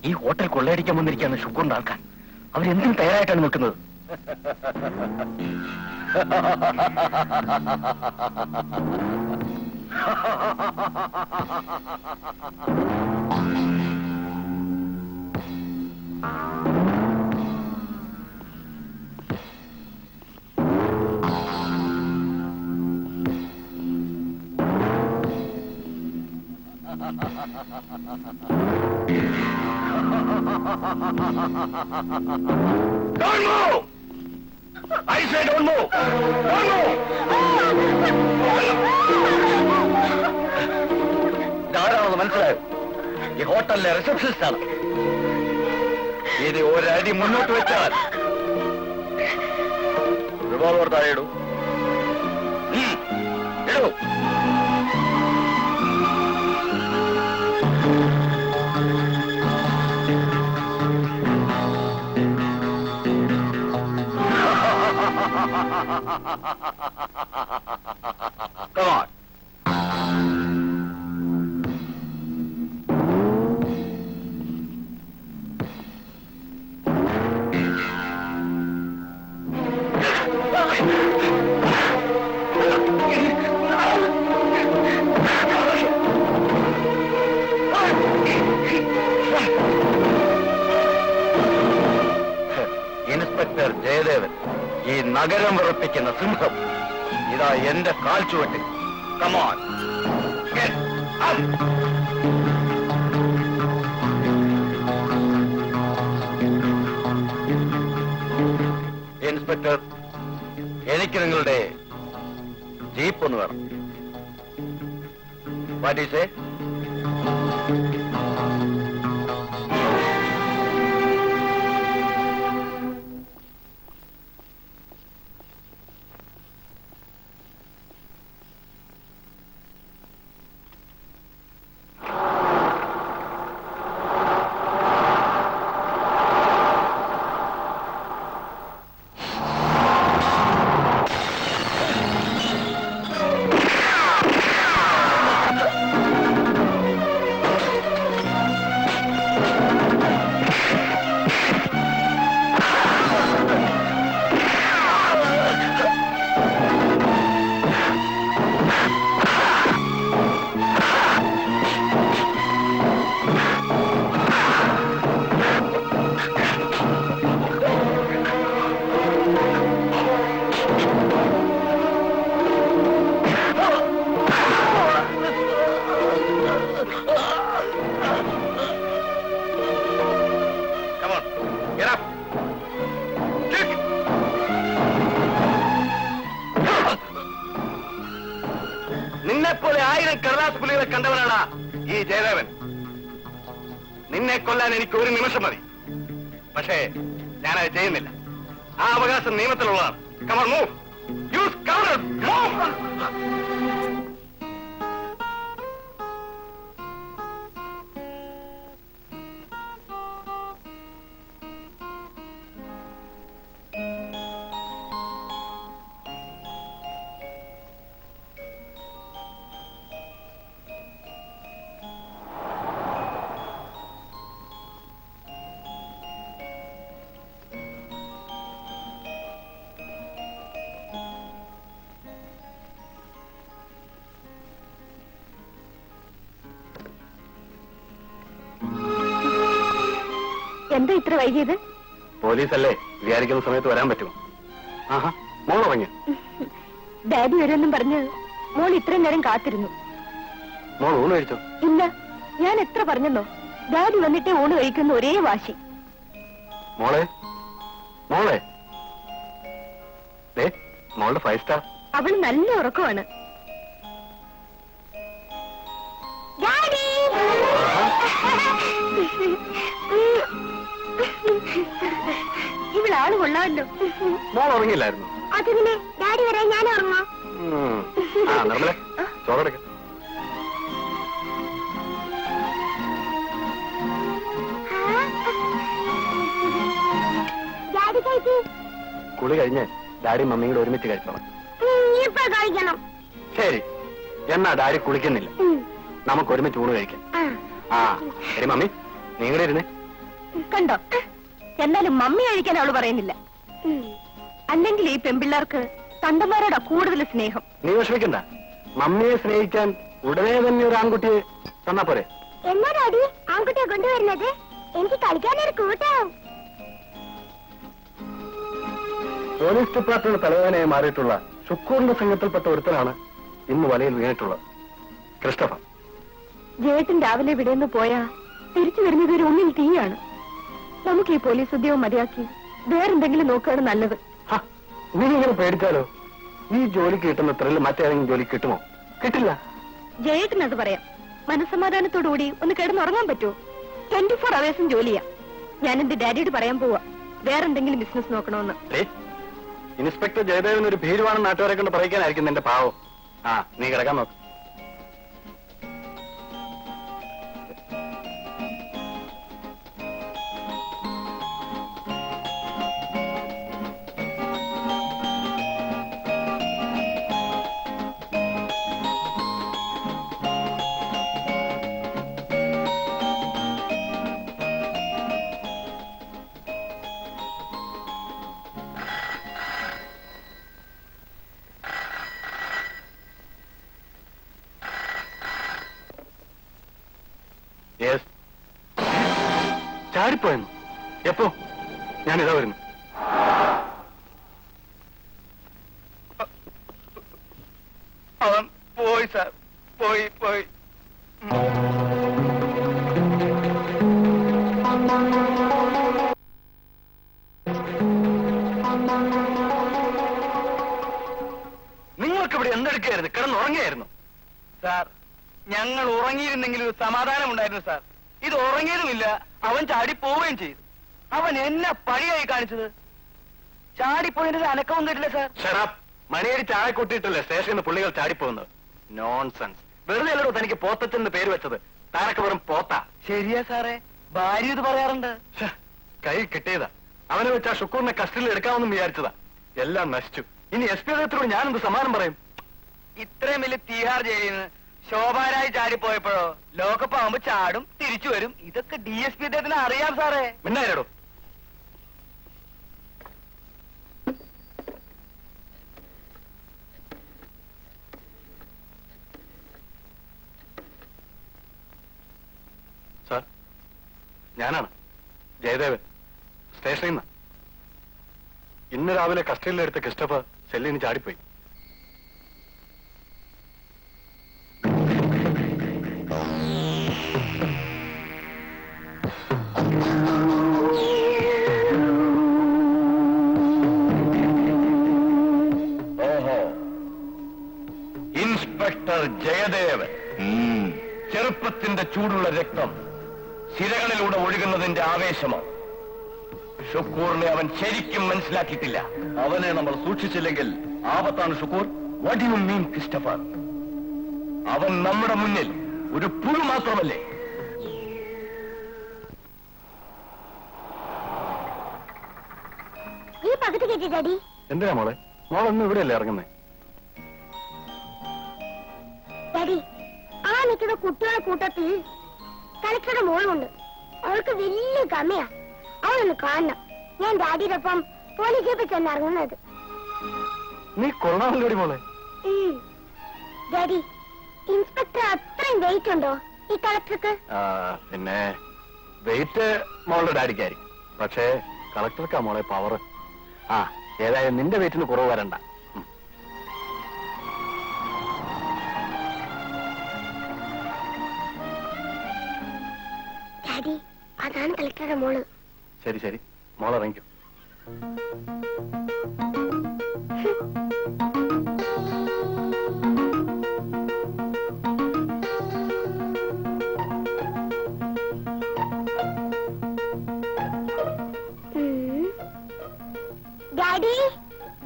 ഈ ഹോട്ടൽ കൊള്ളയടിക്കാൻ വന്നിരിക്കുകയാണ് ഷുക്കൂറിന്റെ ആൾക്കാർ. അവരെന്തിനും തയ്യാറായിട്ടാണ് നിൽക്കുന്നത്. Don't move! I say don't move! Don't move! ഇതാരാണെന്ന് മനസ്സിലായോ? ഈ ഹോട്ടലിലെ റിസപ്ഷനിസ്റ്റ് ആണ്. ഇനി ഒരടി മുന്നോട്ട് വെച്ചാൽ റിവോൾവർ താഴെ ഇടൂ. ഇടൂ. Come on. ഇൻസ്പെക്ടർ ജയദേവൻ, ഈ നഗരം വിറപ്പിക്കുന്ന സിംഹം, ഇതാ എന്റെ കാൽ ചുവട്ടിൽ. Come on. Get up. Inspector, എനിക്ക് നിങ്ങളുടെ ജീപ്പ് ഒന്ന് വേണം. What do you say? നിന്നെപ്പോലെ 1000 കടലാസ് പുലികളെ കണ്ടവനാണ് ഈ ജയദേവൻ. നിന്നെ കൊല്ലാൻ എനിക്ക് ഒരു നിമിഷം മതി. പക്ഷേ ഞാനത് ചെയ്യുന്നില്ല. ആ അവകാശം നിയമത്തിലുള്ളതാണ്. Come on, move. Use cover. Move. എന്താ ഇത്ര വൈകിയത്? പോലീസല്ലേ, വിചാരിക്കുന്ന സമയത്ത് വരാൻ പറ്റുമോ? ആഹാ, മോൾ ഉറങ്ങി. ഡാഡി വരുമെന്നും പറഞ്ഞ് മോൾ ഇത്രയും നേരം കാത്തിരുന്നു. മോൾ ഊണ് കഴിച്ചോ? ഇല്ല, ഞാൻ എത്ര പറഞ്ഞെന്നോ, ഡാഡി വന്നിട്ടേ ഊണ് കഴിക്കുന്ന ഒരേ വാശി. മോളെ മോളെ മോളുടെ 5 സ്റ്റാർ. അവൾ നല്ല ഉറക്കമാണ്. ഇവളാള് കൊള്ളാമല്ലോ. മോൾ ഉറങ്ങില്ലായിരുന്നു? അതിനെ ഡാഡി വരാൻ ഞാൻ ഉറങ്ങാം. നിർമ്മല, ചോറെടുക്ക. കുളി കഴിഞ്ഞ് ഡാഡി മമ്മിയും കൂടെ ഒരുമിച്ച് കഴിച്ചോളാം. കഴിക്കണം. ശരി, എന്നാ ഡാഡി കുളിക്കുന്നില്ല, നമുക്ക് ഒരുമിച്ച് ഊണ് കഴിക്കാം. ആ ശരി മമ്മി, നീ കൂടെ ഇരുന്നേ. കണ്ടോ? എന്നാലും മമ്മി കഴിക്കാൻ അവള് പറയുന്നില്ല. അല്ലെങ്കിൽ ഈ പെൺപിള്ളേർക്ക് തണ്ടന്മാരോടാ കൂടുതൽ സ്നേഹം. നീ വിഷമിക്കണ്ട. മമ്മിയെ സ്നേഹിക്കാൻ ഉടനെ തന്നെ ഒരു ആൺകുട്ടിയെ തന്നാ പോരെ? എന്നാ ഡാഡി ആൺകുട്ടിയെ കൊണ്ടുവരുന്നത്? എനിക്ക് കളിക്കാനൊരു കൂട്ടാവും. പോലീസ് ഡിപ്പാർട്ട്മെന്റ് തലവേദനയായി മാറിയിട്ടുള്ള ശുക്കൂറിന്റെ സംഘത്തിൽപ്പെട്ട ഒരുത്തനാണ് ഇന്ന് വലയിൽ വീണിട്ടുള്ളത്. ക്രിസ്റ്റഫർ. ജേട്ടൻ രാവിലെ വിടേന്ന് പോയാ തിരിച്ചു വരുന്നത് ഒരു ഉള്ളിൽ തീയാണ്. നമുക്ക് ഈ പോലീസ് ഉദ്യോഗം മതിയാക്കി വേറെന്തെങ്കിലും നോക്കുകയാണ് നല്ലത്. നീ ഇങ്ങനെ പേടിച്ചാലോ? ഈ ജോലിക്ക് കിട്ടുന്ന ത്രില്ല് മറ്റേതെങ്കിലും ജോലി കിട്ടുമോ? കിട്ടില്ല. ജയേട്ടൻ അത് പറയാം. മനസ്സമാധാനത്തോടുകൂടി ഒന്ന് കിടന്നുറങ്ങാൻ പറ്റുമോ? 24 hours ജോലിയാ. ഞാൻ എന്റെ ഡാഡിയോട് പറയാൻ പോവാ വേറെന്തെങ്കിലും ബിസിനസ് നോക്കണമെന്ന്. ഇൻസ്പെക്ടർ ജയദേവൻ ഒരു ഭീരുവാണെന്ന് നാട്ടുകാരെ കൊണ്ട് പറയിക്കാനായിരിക്കും നിന്റെ പാവം. നീ കിടക്കാൻ നോക്ക്. ചാടിപ്പോയെന്നു? എപ്പോ? ഞാനിതാ വരുന്നു. അവൻ പോയി സാർ, പോയി. നിങ്ങൾക്കിവിടെ എന്തെടുക്കായിരുന്നു? കിടന്നുറങ്ങിയായിരുന്നു സാർ. ഞങ്ങൾ ഉറങ്ങിയിരുന്നെങ്കിലും സമാധാനം ഉണ്ടായിരുന്നു സാർ. ഇത് ഉറങ്ങിയതുമില്ല, അവൻ ചാടി പോവുകയും ചെയ്തു. അവൻ എന്നെ പണിയായി കാണിച്ചത്. ചാടിപ്പോയതിന്റെ അനക്കവും കേട്ടില്ല സാർ. ഷറാപ്പ്. മണിയേരി ചായ കൂട്ടിയിട്ടല്ലേ സ്റ്റേഷനിൽ നിന്ന് പുള്ളികൾ ചാടിപ്പോകുന്നത്. നോൺസെൻസ്. വെറുതെ അല്ലടോ തനിക്ക് പോത്തച്ചെന്ന് പേര് വെച്ചത്. താനൊക്കെ വെറും പോത്താ. ശരിയാ സാറേ, ഭാര്യ ഇത് പറയാറുണ്ട്. കൈ കിട്ടിയതാ. അവനെ വെച്ചാ ഷുക്കൂറിനെ കസ്റ്റഡിയിൽ എടുക്കാമെന്നും വിചാരിച്ചതാ. എല്ലാം നശിച്ചു. ഇനി SP അദ്ദേഹത്തിനോട് ഞാനെന്ത് സമാനം പറയും? ഇത്രയും വലിയ തീഹാർ ജയിലിൽ നിന്ന് ശോഭാരായി ചാടിപ്പോയപ്പോഴോ ലോകപ്പ് ആവുമ്പോ ചാടും തിരിച്ചു വരും. ഇതൊക്കെ DSP അദ്ദേഹത്തിന് അറിയാം സാറേ. മിണ്ടായിരടോ. സാർ, ഞാനാണ് ജയദേവൻ, സ്റ്റേഷനിൽ നിന്ന്. ഇന്ന് രാവിലെ കസ്റ്റഡിയിലെടുത്ത ക്രിസ്റ്റഫർ സെല്ലിന് ചാടിപ്പോയി. ഇൻസ്പെക്ടർ ജയദേവൻ. ചെറുപ്പത്തിന്റെ ചൂടുള്ള രക്തം സിരകളിലൂടെ ഒഴുകുന്നതിന്റെ ആവേശമോ? ഷുക്കൂറിനെ അവൻ ശരിക്കും മനസ്സിലാക്കിയിട്ടില്ല. അവനെ നമ്മൾ സൂക്ഷിച്ചില്ലെങ്കിൽ ആപത്താണ് Shukkur. What do you mean Christopher? അവൻ നമ്മുടെ മുന്നിൽ ഒരു പുഴു മാത്രമല്ലേ? ഈ പകുതി കേട്ടി ഡാഡി. എന്തിനാ മോളെ? മോളൊന്നും ഇവിടെയല്ലേ ഇറങ്ങുന്നേ? ഡാഡി, ആ നിൽക്കുന്ന കുട്ടികളുടെ കൂട്ടത്തിൽ കളക്ടറുടെ മോളുണ്ട്. അവൾക്ക് വലിയ ഗമയാ. അവളൊന്ന് കാണണം. ഞാൻ ഡാഡിയുടെ ഒപ്പം പോലീസ് ജീപ്പിൽ ചെന്നിറങ്ങുന്നത്. നീ കൊള്ളാമല്ലോടി മോളെ. ഡാഡി, ഇൻസ്പെക്ടർ അത്രയും വെയിറ്റ് ഉണ്ടോ ഈ കളക്ടർക്ക്? പിന്നെ വെയിറ്റ് മോളുടെ ഡാഡിക്കായിരിക്കും. പക്ഷേ കളക്ടർക്കാ മോളെ പവർ. ഏതായാലും നിന്റെ വെയിറ്റിന് കുറവ് വരണ്ട. ഡാഡി, അതാണ് കളക്ടറുടെ മോള്. ശരി ശരി, മോളിറങ്ങിക്കും.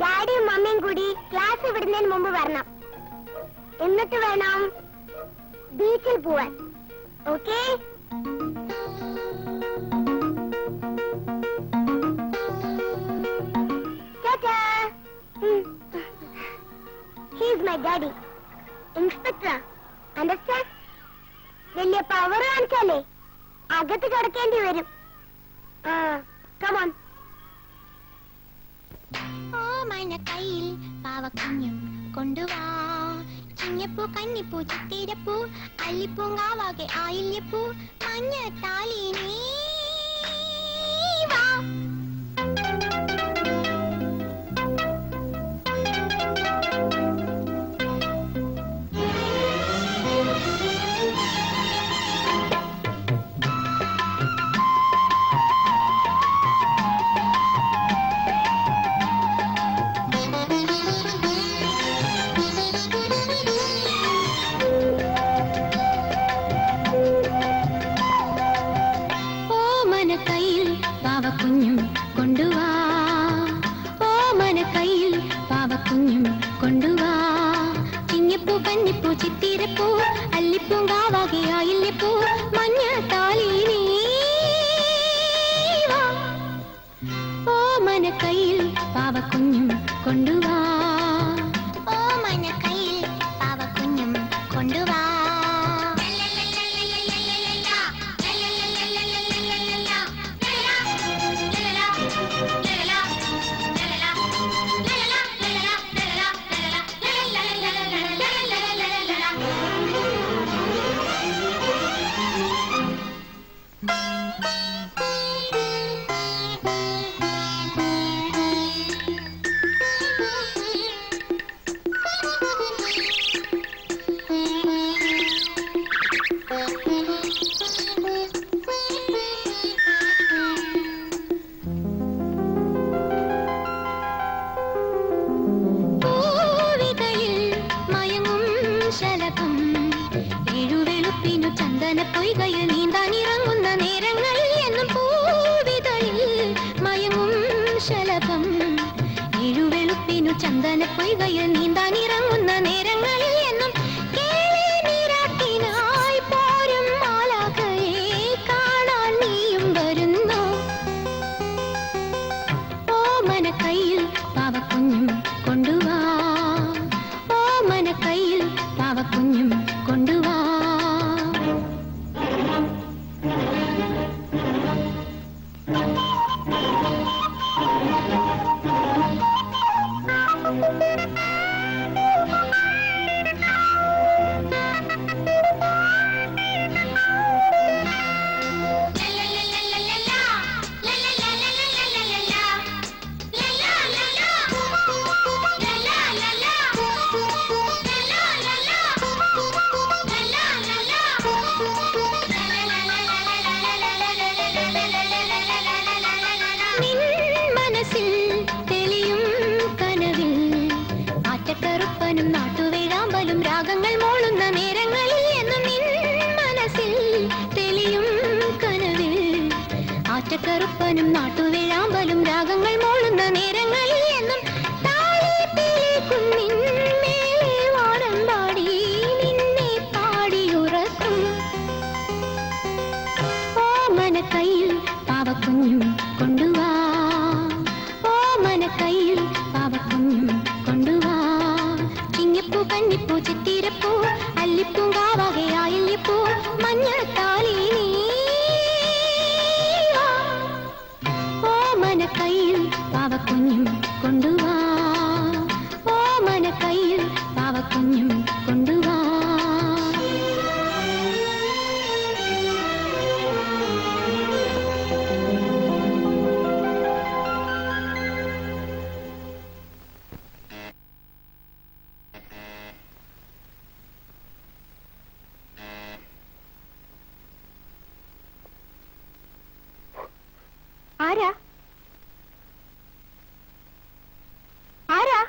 ഡാഡിയും മമ്മിയും കൂടി ക്ലാസ് വിടുന്നതിന് മുമ്പ് വരണം. എന്നിട്ട് വേണം ബീച്ചിൽ പോവാൻ. Okay? He's my daddy. Inspector, understand? വലിയ പവർ കാണിച്ചാലേ അകത്ത് കിടക്കേണ്ടി വരും. കമോൺ. ഓമന കയ്യിൽ പാവക്കുഞ്ഞും കൊണ്ടുവാ, ചിങ്ങപ്പൂ കന്നിപ്പൂ ചിത്തിരപ്പൂ അല്ലിപ്പൂങ്കാവാകെ ആയില്യപ്പൂ മഞ്ഞ താലി നീ വാ. പാവക്കുഞ്ഞും കൊണ്ടുവാ, ഓമന കയ്യിൽ പാവക്കുഞ്ഞും കൊണ്ടുവാ, ചിങ്ങപ്പൂ കന്നിപ്പൂ ചിത്തിരപ്പൂ അല്ലിപ്പൂങ്കാവാകെ ആയില്യപ്പൂ മഞ്ഞ താലി നീ വാ. ഓമന കയ്യിൽ പാവക്കുഞ്ഞും കൊണ്ടുവാ, ഓമന കയ്യിൽ പാവക്കുഞ്ഞും കൊണ്ടുവാ. പൊയ്കയിൽ നീന്താനിറങ്ങുന്ന നേരങ്ങൾ എന്നും പൂവിതളിൽ മയങ്ങും ശലഭം, എഴുവെളുപ്പിനു ചന്ദന പൊയ്കയിൽ നീന്താനിറങ്ങുന്ന നേരങ്ങളിൽ എന്നും നീരാട്ടിനായി പോരും മാലാഖയെ കാണാൻ നീയും വരുന്നു. ഓമന കയ്യിൽ പാവക്കുഞ്ഞും കൊണ്ടുവാ, ഓമന കയ്യിൽ പാവക്കുഞ്ഞും കൊണ്ടുവാ. കറുപ്പനും നാട്ടുവേഴാമ്പലും രാഗങ്ങൾ മോളുന്ന നേരങ്ങളിൽ എന്നും നിൻ മനസ്സിൽ തെളിയും കനവിൽ, ആറ്റക്കറുപ്പനും നാട്ടുവേഴാമ്പലും രാഗങ്ങൾ മോളുന്ന നേരങ്ങളിൽ എന്നും കുന്നിൻ മേലെ വാനം പാടി നിന്നെ പാടിയുറക്കും. ഓമന കയ്യിൽ പാവക്കുഞ്ഞും കൊണ്ടുവാ, ഓമന കയ്യിൽ പാവക്കുഞ്ഞും കൊണ്ടുവാ, ചിങ്ങപ്പൂ കന്നിപ്പൂ ചിത്തിരപ്പൂ അല്ലിപ്പൂങ്കാവാകെ ആയില്യപ്പൂ മഞ്ഞ താലി നീ വാ. ഓമന കയ്യിൽ പാവക്കുഞ്ഞും കൊണ്ടുവാ, ഓമന കയ്യിൽ പാവക്കുഞ്ഞും കൊണ്ടുവാ. ആരാ ആരാ?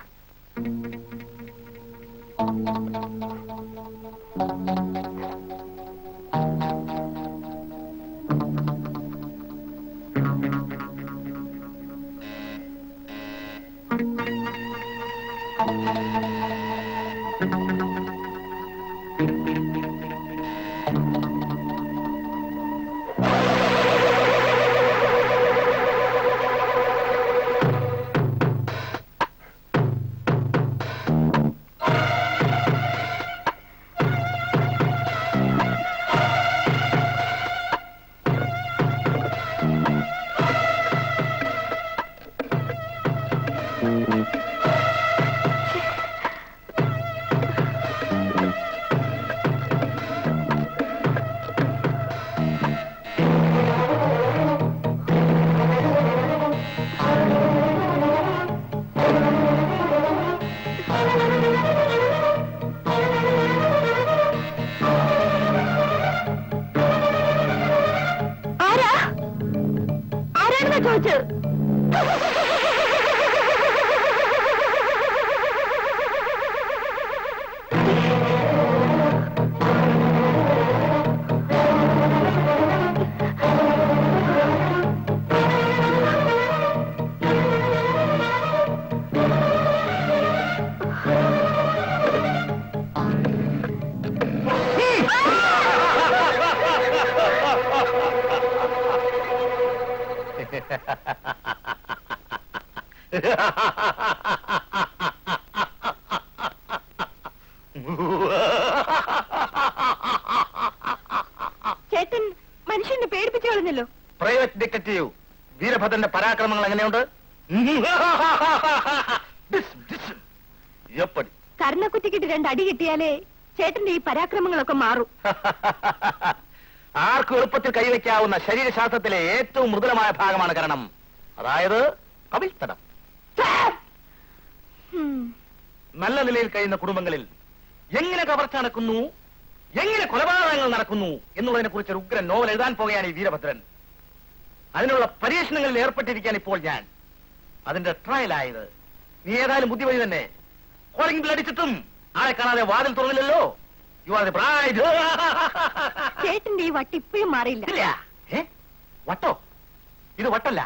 എന്തിനാണെന്നാ ചോദിച്ചത്? ചേട്ടൻ മനുഷ്യനെ പേടിപ്പിച്ചു കളഞ്ഞല്ലോ. പ്രൈവറ്റ് ഡിറ്റക്റ്റീവ് വീരഭദ്രന്റെ പരാക്രമങ്ങൾ എങ്ങനെയുണ്ട്? കർണക്കുറ്റിക്കിട്ട് 2 അടി കിട്ടിയാലേ ചേട്ടന്റെ ഈ പരാക്രമങ്ങളൊക്കെ മാറും. ആർക്കും എളുപ്പത്തിൽ കൈവയ്ക്കാവുന്ന ശരീരശാസ്ത്രത്തിലെ ഏറ്റവും മൃദുലമായ ഭാഗമാണ് കരണം, അതായത് കവിൾത്തടം. നല്ല നിലയിൽ കഴിയുന്ന കുടുംബങ്ങളിൽ എങ്ങനെ കവർച്ച നടക്കുന്നു, എങ്ങനെ കൊലപാതകങ്ങൾ നടക്കുന്നു എന്നുള്ളതിനെ കുറിച്ച് ഒരു ഉഗ്രൻ നോവൽ എഴുതാൻ പോകുകയാണ് ഈ വീരഭദ്രൻ. അതിനുള്ള പരീക്ഷണങ്ങളിൽ ഏർപ്പെട്ടിരിക്കാൻ ഇപ്പോൾ ഞാൻ. അതിന്റെ ട്രയലായത്. നീ ഏതായാലും ബുദ്ധിവഴി തന്നെ. കോളിംഗ് ബിൽ അടിച്ചിട്ടും ആളെ കാണാതെ വാതിൽ തുറന്നില്ലല്ലോ. You are the bride. ചേട്ടന്റെ ഈ വട്ട് ഇപ്പോഴും മാറിയില്ല. വട്ടോ? ഇത് വട്ടല്ല,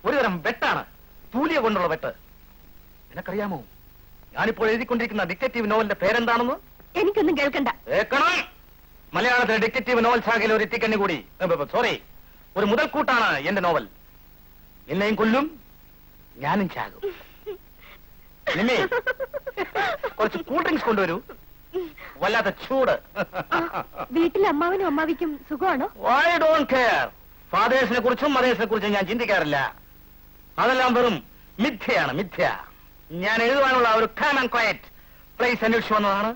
ഒരുതരം വെട്ടാണ്, തൂലിയ കൊണ്ടുള്ള വെട്ട്. നിനക്കറിയാമോ ഞാനിപ്പോൾ എഴുതിക്കൊണ്ടിരിക്കുന്ന ഡിറ്റക്റ്റീവ് നോവലിന്റെ പേരെന്താണെന്ന്? എനിക്കൊന്നും കേൾക്കണ്ട. കേൾക്കണം. മലയാളത്തിലെ ഡിറ്റക്റ്റീവ് നോവൽ ശാഖയിൽ ഒരു എത്തിക്കണ്ണി കൂടി, സോറി, ഒരു മുതൽക്കൂട്ടാണ് എന്റെ നോവൽ. നിന്നെയും കൊല്ലും, ഞാനും ചാകും. നിന്നെ കുറച്ച് കൂൾ ഡ്രിങ്ക്സ് കൊണ്ടുവരൂ, വല്ലാത്ത ചൂട്. വീട്ടിലെ അമ്മാവനും അമ്മാവിക്കും സുഖമാണോ? I don't care. ഫാദേഴ്സിനെ കുറിച്ചും മദേഴ്സിനെ കുറിച്ചും ഞാൻ ചിന്തിക്കാറില്ല. അതെല്ലാം വെറും മിഥ്യയാണ്, മിഥ്യ. ഞാൻ എഴുതുവാനുള്ള ഒരു കാം ആൻഡ് ക്വയറ്റ് പ്ലേസ് അന്വേഷിച്ചു വന്നതാണ്.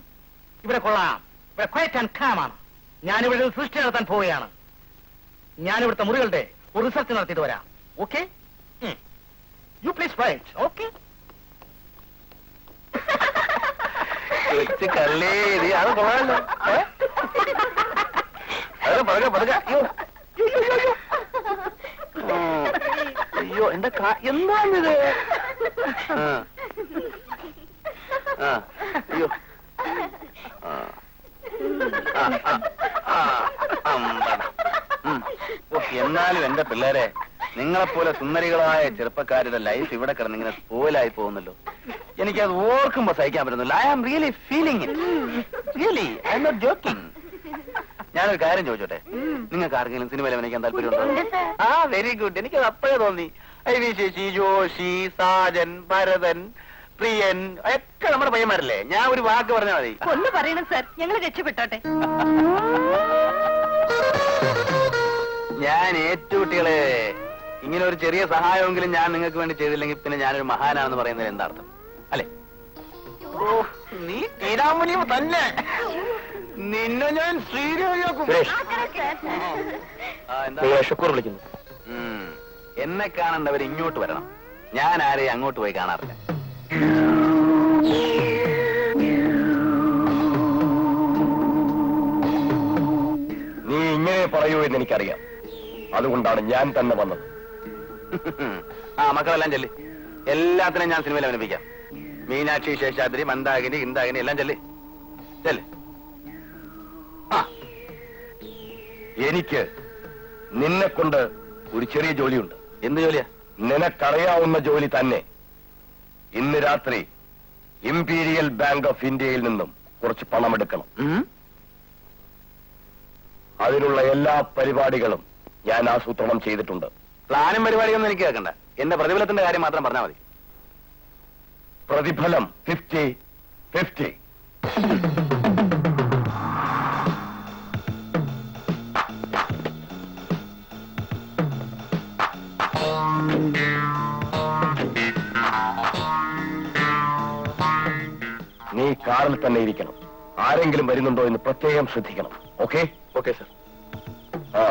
ഇവിടെ കൊള്ളാം, ഇവിടെ ക്വയറ്റ് ആൻഡ് കാം ആണ്. ഞാനിവിടെ ഒരു സൃഷ്ടി നടത്താൻ പോവുകയാണ്. ഞാനിവിടുത്തെ മുറികളുടെ ഒരു റിസർച്ച് നടത്തിയിട്ട് വരാം. Okay? You please write. Okay? കല്ലേ, അത് കൊള്ളാമല്ലോ. പതുക്കെ പതുക്കെ. അയ്യോ, എന്റെ എന്താണിത്? അയ്യോ, എന്നാലും എന്റെ പിള്ളേരെ, നിങ്ങളെപ്പോലെ സുന്ദരികളായ ചെറുപ്പക്കാരുടെ ലൈഫ് ഇവിടെ കിടന്നിങ്ങനെ സ്പോയിലായി പോകുന്നല്ലോ. എനിക്കത് ഓർക്കുമ്പോ സഹിക്കാൻ പറ്റുന്നില്ല. I am really feeling it. Really, I am not joking. ഞാനൊരു കാര്യം ചോദിച്ചോട്ടെ, നിങ്ങൾക്ക് ആർക്കെങ്കിലും സിനിമയിൽ അഭിനയിക്കാൻ താല്പര്യമുണ്ടോ? Very good. എനിക്കത് അപ്പോഴേ തോന്നി. ഐ വി ശശി, ജോഷി, സാജൻ, ഭരതൻ, പ്രിയൻ ഒക്കെ നമ്മുടെ പയ്യന്മാരല്ലേ. ഞാൻ ഒരു വാക്ക് പറഞ്ഞാൽ മതി. ഒന്ന് പറയണം സാർ, ഞങ്ങൾ രക്ഷപ്പെട്ടോട്ടെ. ഞാൻ ഏറ്റുകുട്ടികളെ, ഇങ്ങനെ ഒരു ചെറിയ സഹായമെങ്കിലും ഞാൻ നിങ്ങൾക്ക് വേണ്ടി ചെയ്തില്ലെങ്കിൽ പിന്നെ ഞാനൊരു മഹാനാണെന്ന് പറയുന്നത് എന്താർത്ഥം, അല്ലെ? നീ തീരാമുനിയും തന്നെ. നിന്നെ ഞാൻ ശ്രീരേഖ വിളിക്കുന്നു. എന്നെ കാണേണ്ടവർ ഇങ്ങോട്ട് വരണം. ഞാൻ ആരെയും അങ്ങോട്ട് പോയി കാണാറില്ല. നീ ഇങ്ങനെ പറയൂ എന്ന് എനിക്കറിയാം. അതുകൊണ്ടാണ് ഞാൻ തന്നെ വന്നത്. മക്കളെല്ലാം ചെല്ലി. എല്ലാത്തിനും ഞാൻ സിനിമയിൽ അഭിനയിപ്പിക്കാം. മീനാക്ഷി, ശേഷാദ്രി, മന്ദാകിനി, ഇന്ദാകിനി എല്ലാം ചെല്ലി. ചെല്ല്. എനിക്ക് നിന്നെ കൊണ്ട് ഒരു ചെറിയ ജോലിയുണ്ട്. എന്ത് ജോലിയാ? നിനക്കറിയാവുന്ന ജോലി തന്നെ. ഇന്ന് രാത്രി ഇംപീരിയൽ ബാങ്ക് ഓഫ് ഇന്ത്യയിൽ നിന്നും കുറച്ച് പണമെടുക്കണം. അതിനുള്ള എല്ലാ പരിപാടികളും ഞാൻ ആസൂത്രണം ചെയ്തിട്ടുണ്ട്. പ്ലാനും പരിപാടിയൊന്നും എനിക്ക് കേൾക്കണ്ട. എന്റെ പ്രതിഫലത്തിന്റെ കാര്യം മാത്രം പറഞ്ഞാൽ മതി. പ്രതിഫലം 50-50. നീ കാറിൽ തന്നെ ഇരിക്കണം. ആരെങ്കിലും വരുന്നുണ്ടോ എന്ന് പ്രത്യേകം ശ്രദ്ധിക്കണം. ഓക്കെ? Okay sir. ആ,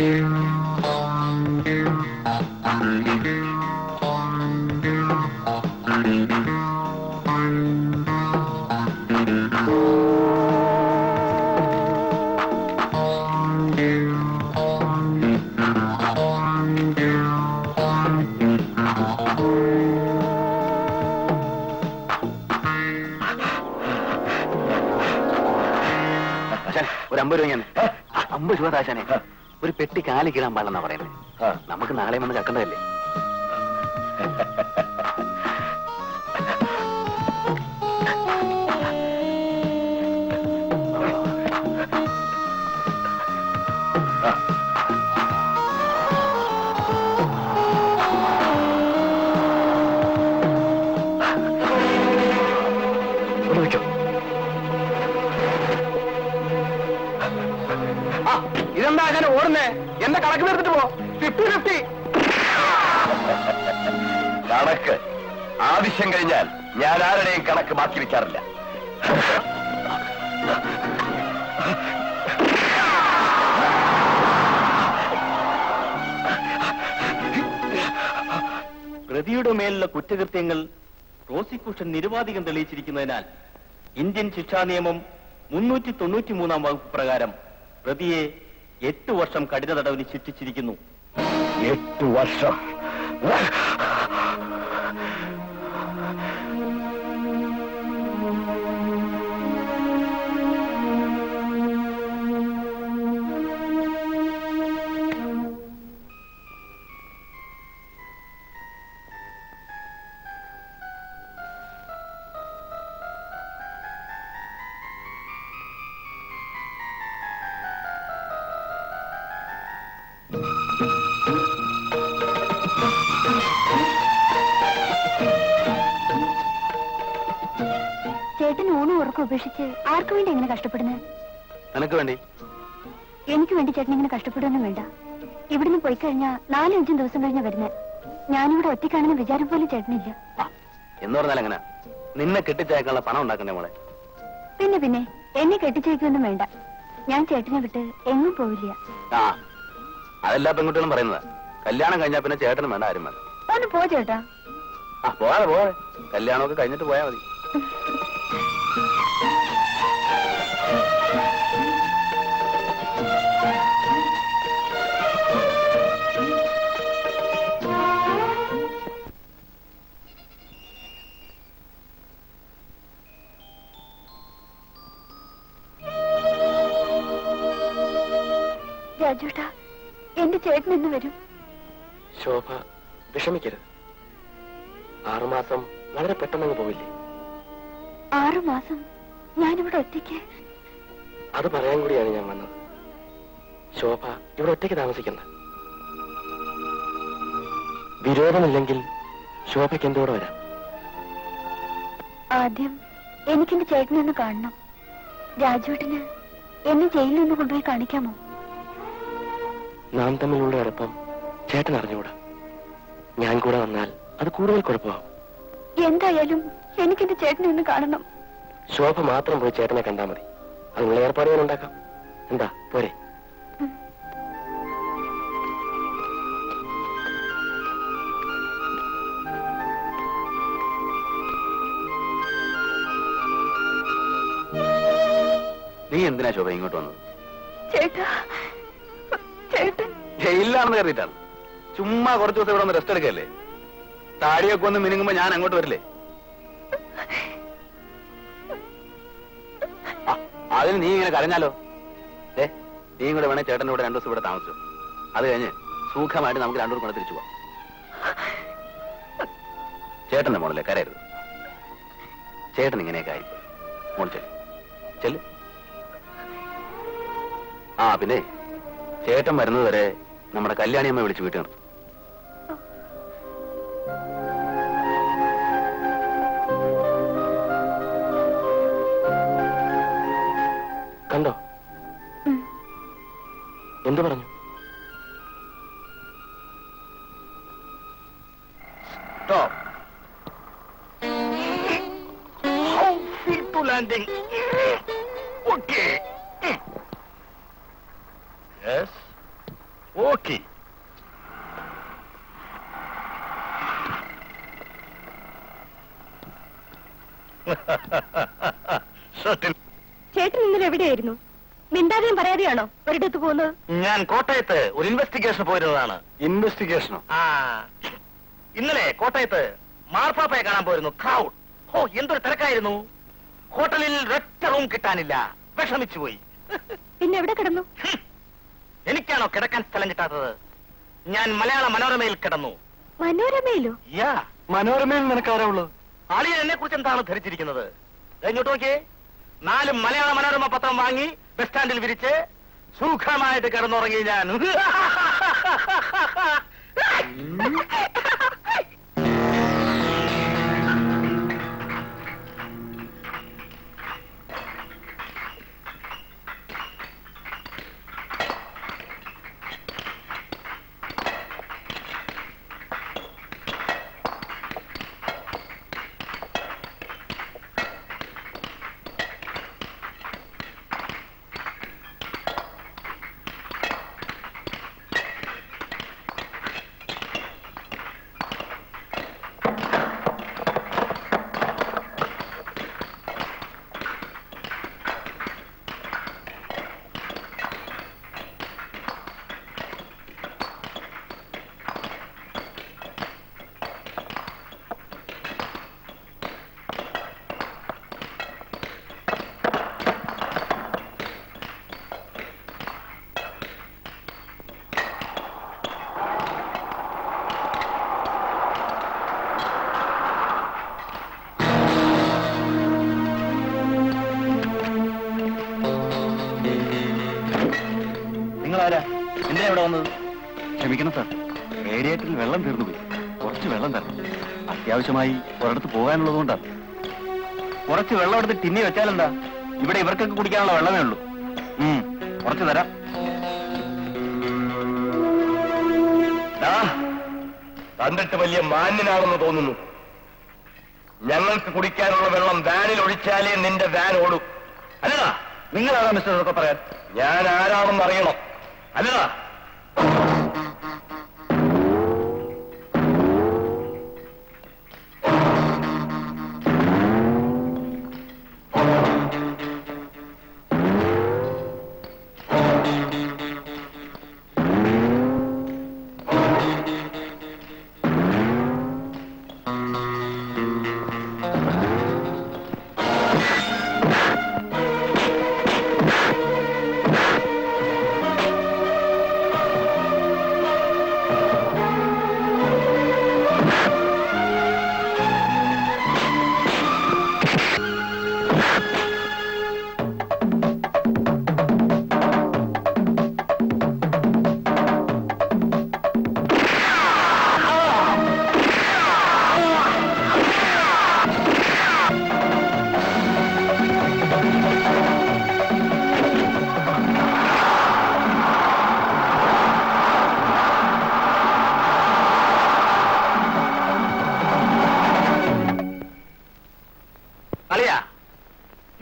ഒരു 50 രൂപ ഞാൻ 50 രൂപ താശാനെ ഒരു പെട്ടി കാലി കീഴാൻ പാടില്ലെന്നാ പറയുന്നത്. നമുക്ക് നാളെ വന്ന് ചക്കണ്ടതല്ലേ. ഇതെന്താ അങ്ങനെ ഓടുന്നേ? എന്റെ കണക്ക് എടുത്തിട്ട് പോ. 50-50 കണക്ക് ആവശ്യം കഴിഞ്ഞാൽ ഞാൻ ആരുടെയും കണക്ക് ബാക്കി വെക്കാറില്ല. പ്രതിയുടെ മേലുള്ള കുറ്റകൃത്യങ്ങൾ പ്രോസിക്യൂഷൻ നിരുപാധികം തെളിയിച്ചിരിക്കുന്നതിനാൽ ഇന്ത്യൻ ശിക്ഷാ നിയമം 393 വകുപ്പ് പ്രകാരം പ്രതിയെ 8 വർഷം കഠിന തടവിന് ശിക്ഷിച്ചിരിക്കുന്നു. 8 വർഷം? ചേട്ടൻ ഊണും ഉറക്കം ഉപേക്ഷിച്ച് ആർക്കു വേണ്ടി എങ്ങനെ കഷ്ടപ്പെടുന്നത്? നിനക്ക് വേണ്ടി. എനിക്ക് വേണ്ടി ചേട്ടൻ ഇങ്ങനെ കഷ്ടപ്പെടുകയൊന്നും വേണ്ട. ഇവിടുന്ന് പോയി കഴിഞ്ഞാൽ 4-5 ദിവസം കഴിഞ്ഞാ വരുന്നത്. ഞാനിവിടെ ഒറ്റയ്ക്കാണെന്ന് വിചാരം പോലും ചേട്ടനില്ല. എന്ന് പറഞ്ഞാൽ എങ്ങനെ? നിന്നെ കെട്ടിച്ചയക്കാനുള്ള പണം ഉണ്ടാക്കണ്ടേ മോളെ? പിന്നെ എന്നെ കെട്ടിച്ചേക്കൊന്നും വേണ്ട. ഞാൻ ചേട്ടനെ വിട്ട് എങ്ങും പോവില്ല. അതെല്ലാ പെൺകുട്ടികളും പറയുന്നത്. കല്യാണം കഴിഞ്ഞാൽ പിന്നെ ചേട്ടനും വേണ്ട, ആരും വേണ്ട. ഒന്ന് പോ ചേട്ടാ. പോവാതെ കല്യാണമൊക്കെ കഴിഞ്ഞിട്ട് പോയാ മതി. രാജുട്ടാ, എന്റെ ചേട്ടൻ എന്ന് വരും? ശോഭ വിഷമിക്കരുത്. 6 മാസം വളരെ പെട്ടെന്ന് പോവില്ലേ? 6 മാസം ഞാനിവിടെ ഒറ്റയ്ക്ക്? അത് പറയാൻ കൂടിയാണ് ഞാൻ വന്നത്. ശോഭ ഇവിടെ ഒറ്റയ്ക്ക് താമസിക്കണ്ട. വിരോധമില്ലെങ്കിൽ ശോഭയ്ക്ക് എന്തോടെ വരാം. ആദ്യം എനിക്കെന്റെ ചേട്ടനൊന്ന് കാണണം. രാജുവേട്ടന് എന്നെ ജയിലിൽ നിന്ന് കൊണ്ടുപോയി കാണിക്കാമോ? നാം തമ്മിലുള്ള അടുപ്പം ചേട്ടൻ അറിഞ്ഞുകൂടാ. ഞാൻ കൂടെ വന്നാൽ അത് കൂടുതൽ കുഴപ്പമാവും. എന്തായാലും എനിക്കെന്റെ ചേട്ടനെ ഒന്ന് കാണണം. ശോഭ മാത്രം പോയി ചേട്ടനെ കണ്ടാൽ മതി. അതിനുള്ള ഏർപ്പാടുകൾ ഉണ്ടാക്കാം. എന്താ പോരെ? നീ എന്തിനാ ശോഭ ഇങ്ങോട്ട് വന്നത്? ചേട്ടാ, ചേട്ടൻ ജയിലിലാണെന്ന് കരുതിയിട്ടാണ്. ചുമ്മാ കുറച്ചു ദിവസം ഇവിടെ ഒന്ന് റെസ്റ്റ് എടുക്കല്ലേ? താടിയൊക്കെ ഒന്ന് മിനുങ്ങുമ്പോ ഞാൻ അങ്ങോട്ട് വരില്ലേ? അതിന് നീ ഇങ്ങനെ കരഞ്ഞാലോ? നീ കൂടെ വേണേ ചേട്ടൻ്റെ കൂടെ 2 ദിവസം ഇവിടെ താമസിച്ചു. അത് കഴിഞ്ഞ് സുഖമായിട്ട് നമുക്ക് 2 കൂടെ തിരിച്ചു പോവാം. ചേട്ടന്റെ മോളല്ലേ, കരയരുത്. ചേട്ടൻ ഇങ്ങനെയൊക്കെ ആയിപ്പോയി. മോൾ ചെല്ല്. പിന്നെ ചേട്ടൻ വരുന്നത് വരെ നമ്മുടെ കല്യാണിയമ്മ വിളിച്ച് വീട്ടിൽ നിർത്തും. കണ്ടോ എന്തു പറഞ്ഞു? landing. Okay. Yes. ഓക്കെ. ചേട്ടൻ ഇന്നലെ എവിടെയായിരുന്നു? മിണ്ടാതെയും പറയാതെയാണോ ഒരിടത്ത് പോകുന്നത്? ഞാൻ കോട്ടയത്ത് ഒരു ഇൻവെസ്റ്റിഗേഷൻ പോയിരുന്നതാണ്. ഇൻവെസ്റ്റിഗേഷനോ? ആ, ഇന്നലെ കോട്ടയത്ത് മാർപ്പാപ്പയെ കാണാൻ പോയിരുന്നു. ക്രൗഡ്. ഓ, എന്തൊരു തിരക്കായിരുന്നു. ഹോട്ടലിൽ ഒറ്റ റൂം കിട്ടാനില്ല. വിഷമിച്ചു പോയി. പിന്നെ എവിടെ കിടന്നു? എനിക്കാണോ കിടക്കാൻ സ്ഥലം കിട്ടാത്തത്? ഞാൻ മലയാള മനോരമയിൽ കിടന്നു. മനോരമയിലോ? യാ, മനോരമയിൽ നിനക്കാരാ ഉള്ളു? ആളിയൻ എന്നെ കുറിച്ച് എന്താണ് ധരിച്ചിരിക്കുന്നത്? ഇങ്ങോട്ട് നോക്കിയേ. 4 മലയാള മനോരമ പത്രം വാങ്ങി ബസ് സ്റ്റാൻഡിൽ വിരിച്ച് സുഖമായിട്ട് കിടന്നുറങ്ങി ഞാൻ. എന്തിനാ ഇവിടെ വന്നത്? ക്ഷമിക്കണം സാർ, റേഡിയേറ്ററിൽ വെള്ളം തീർന്നു പോയി. കുറച്ച് വെള്ളം തരണം. അത്യാവശ്യമായി ഒരിടത്ത് പോകാനുള്ളതുകൊണ്ടാണ്. കുറച്ച് വെള്ളം എടുത്ത് ടിന്നി വെച്ചാലെന്താ? ഇവിടെ ഇവർക്കൊക്കെ കുടിക്കാനുള്ള വെള്ളമേ ഉള്ളൂ. കുറച്ച് തരാം. കണ്ടിട്ട് വലിയ മാന്യനാണെന്ന് തോന്നുന്നു. ഞങ്ങൾക്ക് കുടിക്കാനുള്ള വെള്ളം വാനിൽ ഒഴിച്ചാലേ നിന്റെ വാൻ ഓടും. അല്ലടാ, നിങ്ങളാണോ മിസ്റ്റർ ഇതൊക്കെ പറയാൻ? ഞാൻ ആരാണെന്ന് അറിയണം. അല്ലടാ,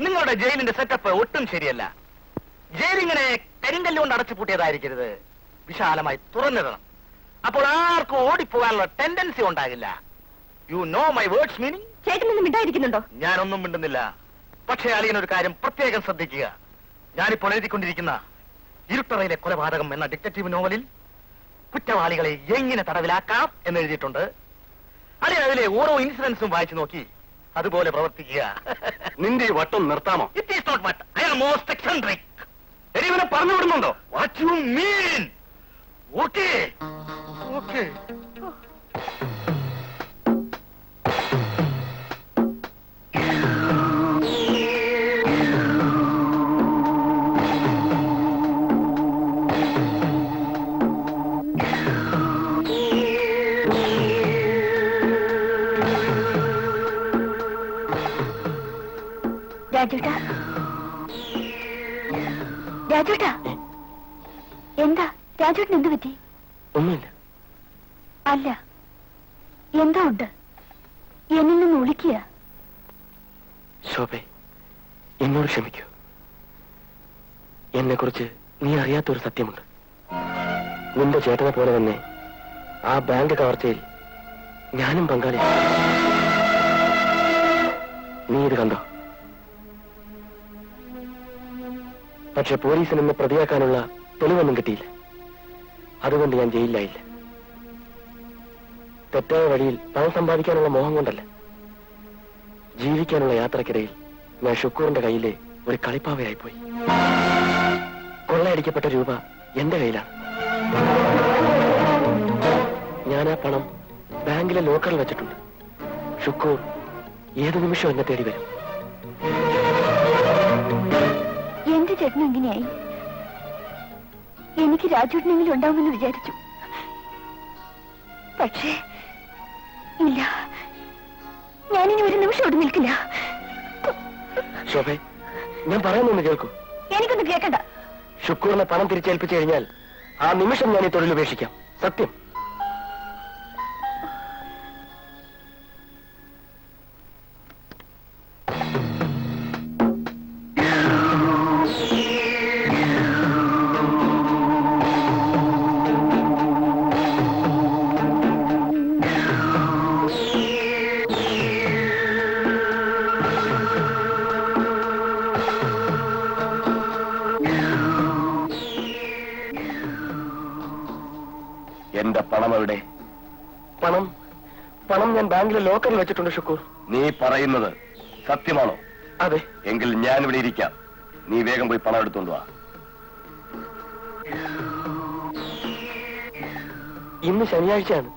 നിങ്ങളുടെ ജയിലിന്റെ സെറ്റപ്പ് ഒട്ടും ശരിയല്ല. ജയിലിങ്ങനെ കരിങ്കല്ലുകൊണ്ട് അടച്ചു പൂട്ടിയതായിരിക്കരുത്. വിശാലമായി തുറന്നിടണം. അപ്പോൾ ആർക്കും ഓടിപ്പോകാനുള്ള ടെൻഡൻസി ഉണ്ടാകില്ല. You know my words meaning? ചേട്ടനൊന്നും മിണ്ടായിരിക്കുന്നുണ്ടോ? ഞാനൊന്നും മിണ്ടുന്നില്ല. പക്ഷേ അളിയനൊരു കാര്യം പ്രത്യേകം ശ്രദ്ധിക്കുക. ഞാനിപ്പോൾ എഴുതിക്കൊണ്ടിരിക്കുന്ന ഇരുട്ടറയിലെ കൊലപാതകം എന്ന ഡിറ്റക്റ്റീവ് നോവലിൽ കുറ്റവാളികളെ എങ്ങനെ തടവിലാക്കാം എന്ന് എഴുതിയിട്ടുണ്ട്. അളിയൻ അതിലെ ഓരോ ഇൻസിഡൻസും വായിച്ചു നോക്കി അതുപോലെ പ്രവർത്തിക്കുക. നിന്റെ ഈ വട്ടം നിർത്താമോ? ഇറ്റ് ഈസ് നോട്ട് വട്ട്. I am most eccentric. ഇവനെ പറഞ്ഞു വിടുന്നുണ്ടോ? What you mean? Okay okay. രാജേട്ടാ, രാജേട്ടാ, എന്താ രാജേട്ടൻ എന്ത് പറ്റി? ഒന്നുമില്ല. അല്ല, എന്താ ഉണ്ട്? എന്നിൽ നിന്ന് ഒളിക്കുക. ശോഭെ, എന്നോട് ക്ഷമിക്കൂ. എന്നെ കുറിച്ച് നീ അറിയാത്തൊരു സത്യമുണ്ട്. നിന്റെ ചേട്ടനെ പോലെ തന്നെ ആ ബാങ്ക് കവർച്ചയിൽ ഞാനും പങ്കാളിയാണ്. നീ ഇത് കണ്ടോ? പക്ഷെ പോലീസിന് എന്നെ പ്രതിയാക്കാനുള്ള തെളിവൊന്നും കിട്ടിയില്ല. അതുകൊണ്ട് ഞാൻ ജയിലിലായില്ല. തെറ്റായ വഴിയിൽ പണം സമ്പാദിക്കാനുള്ള മോഹം കൊണ്ടല്ല. ജീവിക്കാനുള്ള യാത്രക്കിടയിൽ ഞാൻ ഷുക്കൂറിന്റെ കയ്യിലെ ഒരു കളിപ്പാവയായിപ്പോയി. കൊള്ളയടിക്കപ്പെട്ട രൂപ എന്റെ കയ്യിലാണ്. ഞാൻ ആ പണം ബാങ്കിലെ ലോക്കറിൽ വെച്ചിട്ടുണ്ട്. ഷുക്കൂർ ഏതു നിമിഷം എന്നെ തേടി വരും. എന്റെ ചേട്ടനും ഇങ്ങനെയായി. എനിക്ക് രാജുവിനെങ്കിലും ഉണ്ടാവുമെന്ന് വിചാരിച്ചു. പക്ഷേ ഇല്ല, ഞാനിനി ഒരു നിമിഷം ഇവിടെ നിൽക്കില്ല. ശോഭേ, ഞാൻ പറയുന്നൊന്ന് കേൾക്കൂ. എനിക്കൊന്നും കേൾക്കണ്ട. ഷുക്കൂറിനെ പണം തിരിച്ചേൽപ്പിച്ചു കഴിഞ്ഞാൽ ആ നിമിഷം ഞാൻ ഈ തൊഴിൽ ഉപേക്ഷിക്കാം. സത്യം. എന്റെ പണം എവിടെ? പണം ഞാൻ ബാങ്കിലെ ലോക്കറിൽ വെച്ചിട്ടുണ്ട് ഷുക്കൂർ. നീ പറയുന്നത് സത്യമാണോ? അതെ. എങ്കിൽ ഞാൻ ഇവിടെ ഇരിക്കാം. നീ വേഗം പോയി പണം എടുത്തോണ്ട് വാ. ഇന്ന് ശനിയാഴ്ചയാണ്.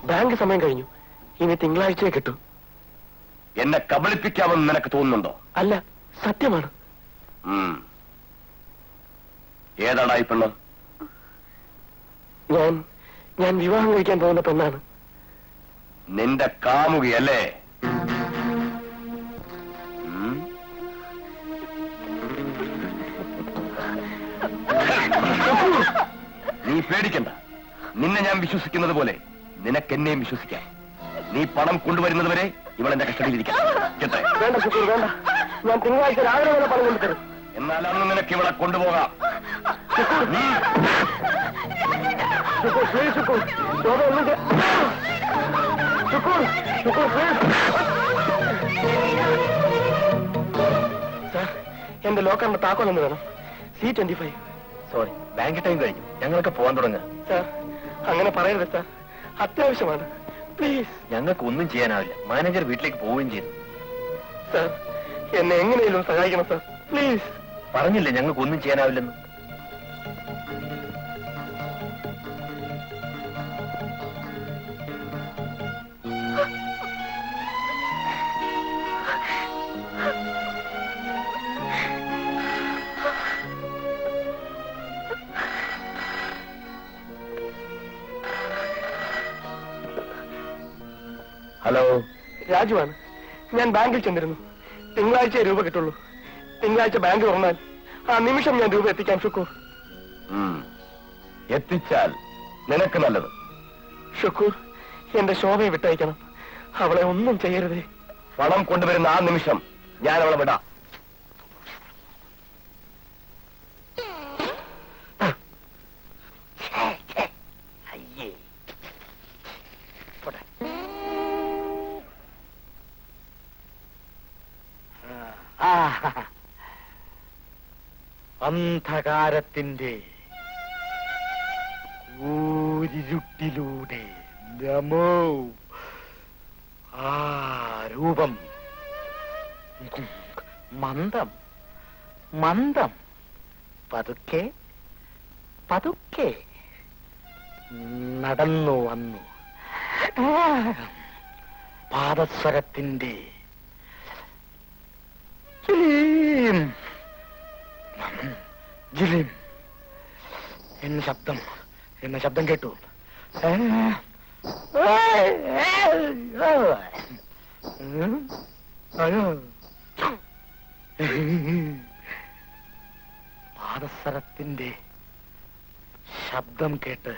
ബാങ്ക് സമയം കഴിഞ്ഞു. ഇനി തിങ്കളാഴ്ചയെ കിട്ടൂ. എന്നെ കബളിപ്പിക്കാമെന്ന് നിനക്ക് തോന്നുന്നുണ്ടോ? അല്ല, സത്യമാണ്. ഏതാടാ ഈ പെണ്ണ്? ഞാൻ വിവാഹം കഴിക്കാൻ പോകുന്ന പെണ്ണാണ്. നിന്റെ കാമുകിയല്ലേ? നീ പേടിക്കണ്ട. നിന്നെ ഞാൻ വിശ്വസിക്കുന്നത് പോലെ നിനക്കെന്നെയും വിശ്വസിക്കാം. നീ പണം കൊണ്ടുവരുന്നത് വരെ ഇവളെന്റെ കസ്റ്റഡിയിലിരിക്കാം. വേണ്ട ശുക്കൂർ, വേണ്ട. ഞാൻ തിങ്കളാഴ്ച രാവിലെ വരെ പണം കൊണ്ടുതരും. എന്നാൽ അന്ന് നിനക്ക് ഇവളെ കൊണ്ടുപോകാം. സാർ, എന്റെ ലോക്കറിന്റെ താക്കോലൊന്ന് വേണം. C25. സോറി, ബാങ്ക് ടൈം കഴിഞ്ഞു. ഞങ്ങൾക്ക് പോകാൻ തുടങ്ങുക. സാർ, അങ്ങനെ പറയരുത് സാർ. അത്യാവശ്യമാണ്. പ്ലീസ്. ഞങ്ങൾക്ക് ഒന്നും ചെയ്യാനാവില്ല. മാനേജർ വീട്ടിലേക്ക് പോവുകയും ചെയ്തു. സാർ, എന്നെ എങ്ങനെയും സഹായിക്കണം സാർ. പ്ലീസ്. പറഞ്ഞില്ലേ ഞങ്ങൾക്ക് ഒന്നും ചെയ്യാനാവില്ലെന്ന്. ഹലോ, രാജുവാണ്. ഞാൻ ബാങ്കിൽ ചെന്നിരുന്നു. തിങ്കളാഴ്ച രൂപ കിട്ടുള്ളൂ. തിങ്കളാഴ്ച ബാങ്ക് തുറന്നാൽ ആ നിമിഷം ഞാൻ രൂപ എത്തിക്കാം ഷുക്കൂർ. എത്തിച്ചാൽ നിനക്ക് നല്ലത്. ഷുക്കൂർ, എന്റെ ശോഭയെ വിട്ടയക്കണം. അവളെ ഒന്നും ചെയ്യരുതേ. പണം കൊണ്ടുവരുന്ന ആ നിമിഷം ഞാൻ അവളെ വിടാം. അന്ധകാരത്തിന്റെ ഊരിരുട്ടിലൂടെ നമോ ആ രൂപം മന്ദം മന്ദം പതുക്കെ പതുക്കെ നടന്നു വന്നു. പാദസ്വരത്തിന്റെ ജിലിം എന്ന ശബ്ദം കേട്ടു. പാദസരത്തിന്റെ ശബ്ദം കേട്ട്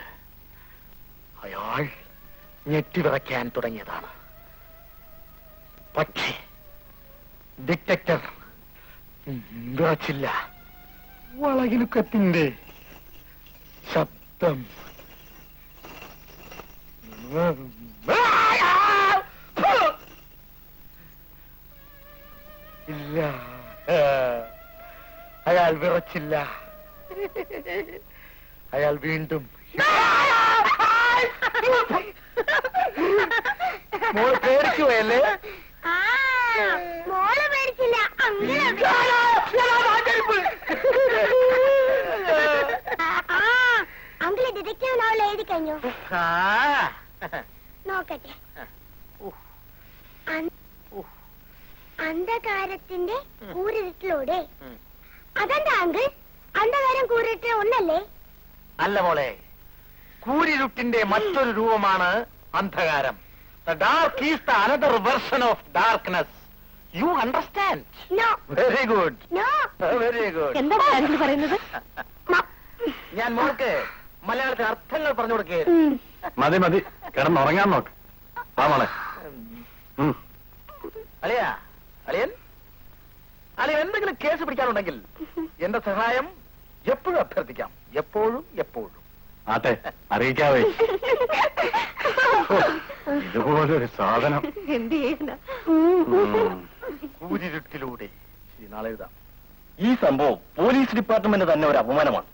അയാൾ ഞെട്ടിവിറയ്ക്കാൻ തുടങ്ങിയതാണ്. പക്ഷേ ഡിറ്റക്ടർ വിറച്ചില്ല. വളകിലുക്കത്തിന്റെ ശബ്ദം ഇല്ല, അയാൾ വിറച്ചില്ല. അയാൾ വീണ്ടും മോള് പേടിച്ചു പോയല്ലേ? മോള് പേടിച്ചില്ല, അങ്കിള് ഡിറ്റക്റ്റീവ് നോവൽ എഴുതി കഴിഞ്ഞു. നോക്കട്ടെ. അന്ധകാരത്തിന്റെ കൂരിരുട്ടിലൂടെ. അതെന്താ അങ്കിൾ, അന്ധകാരം കൂരിട്ട് ഒന്നല്ലേ? അല്ല മോളെ, കൂരിരുട്ടിന്റെ മറ്റൊരു രൂപമാണ് അന്ധകാരം. The dark is the another version of darkness. You understand? No. Very good. No. Very good. എന്താണ് അങ്കിൾ പറയുന്നത്? ഞാൻ മോൾക്ക് മലയാളത്തിൽ അർത്ഥങ്ങൾ പറഞ്ഞു കൊടുക്കേ. മതി മതി, കിടന്നുറങ്ങാൻ നോക്ക്. ആ മോളെ. അളിയ, അളിയൻ അളിയൻ എന്തെങ്കിലും കേസ് പിടിക്കാനുണ്ടെങ്കിൽ എന്റെ സഹായം എപ്പോഴും അഭ്യർത്ഥിക്കാം. എപ്പോഴും എപ്പോഴും. ആട്ടെ, അറിയിക്കാവേ. ഇതുപോലൊരു സാധനം. എന്ത് ചെയ്യുന്ന? കൂരിരുട്ടിലൂടെ. നാളെ എഴുതാം. ഈ സംഭവം പോലീസ് ഡിപ്പാർട്ട്മെന്റ് തന്നെ ഒരു അപമാനമാണ്.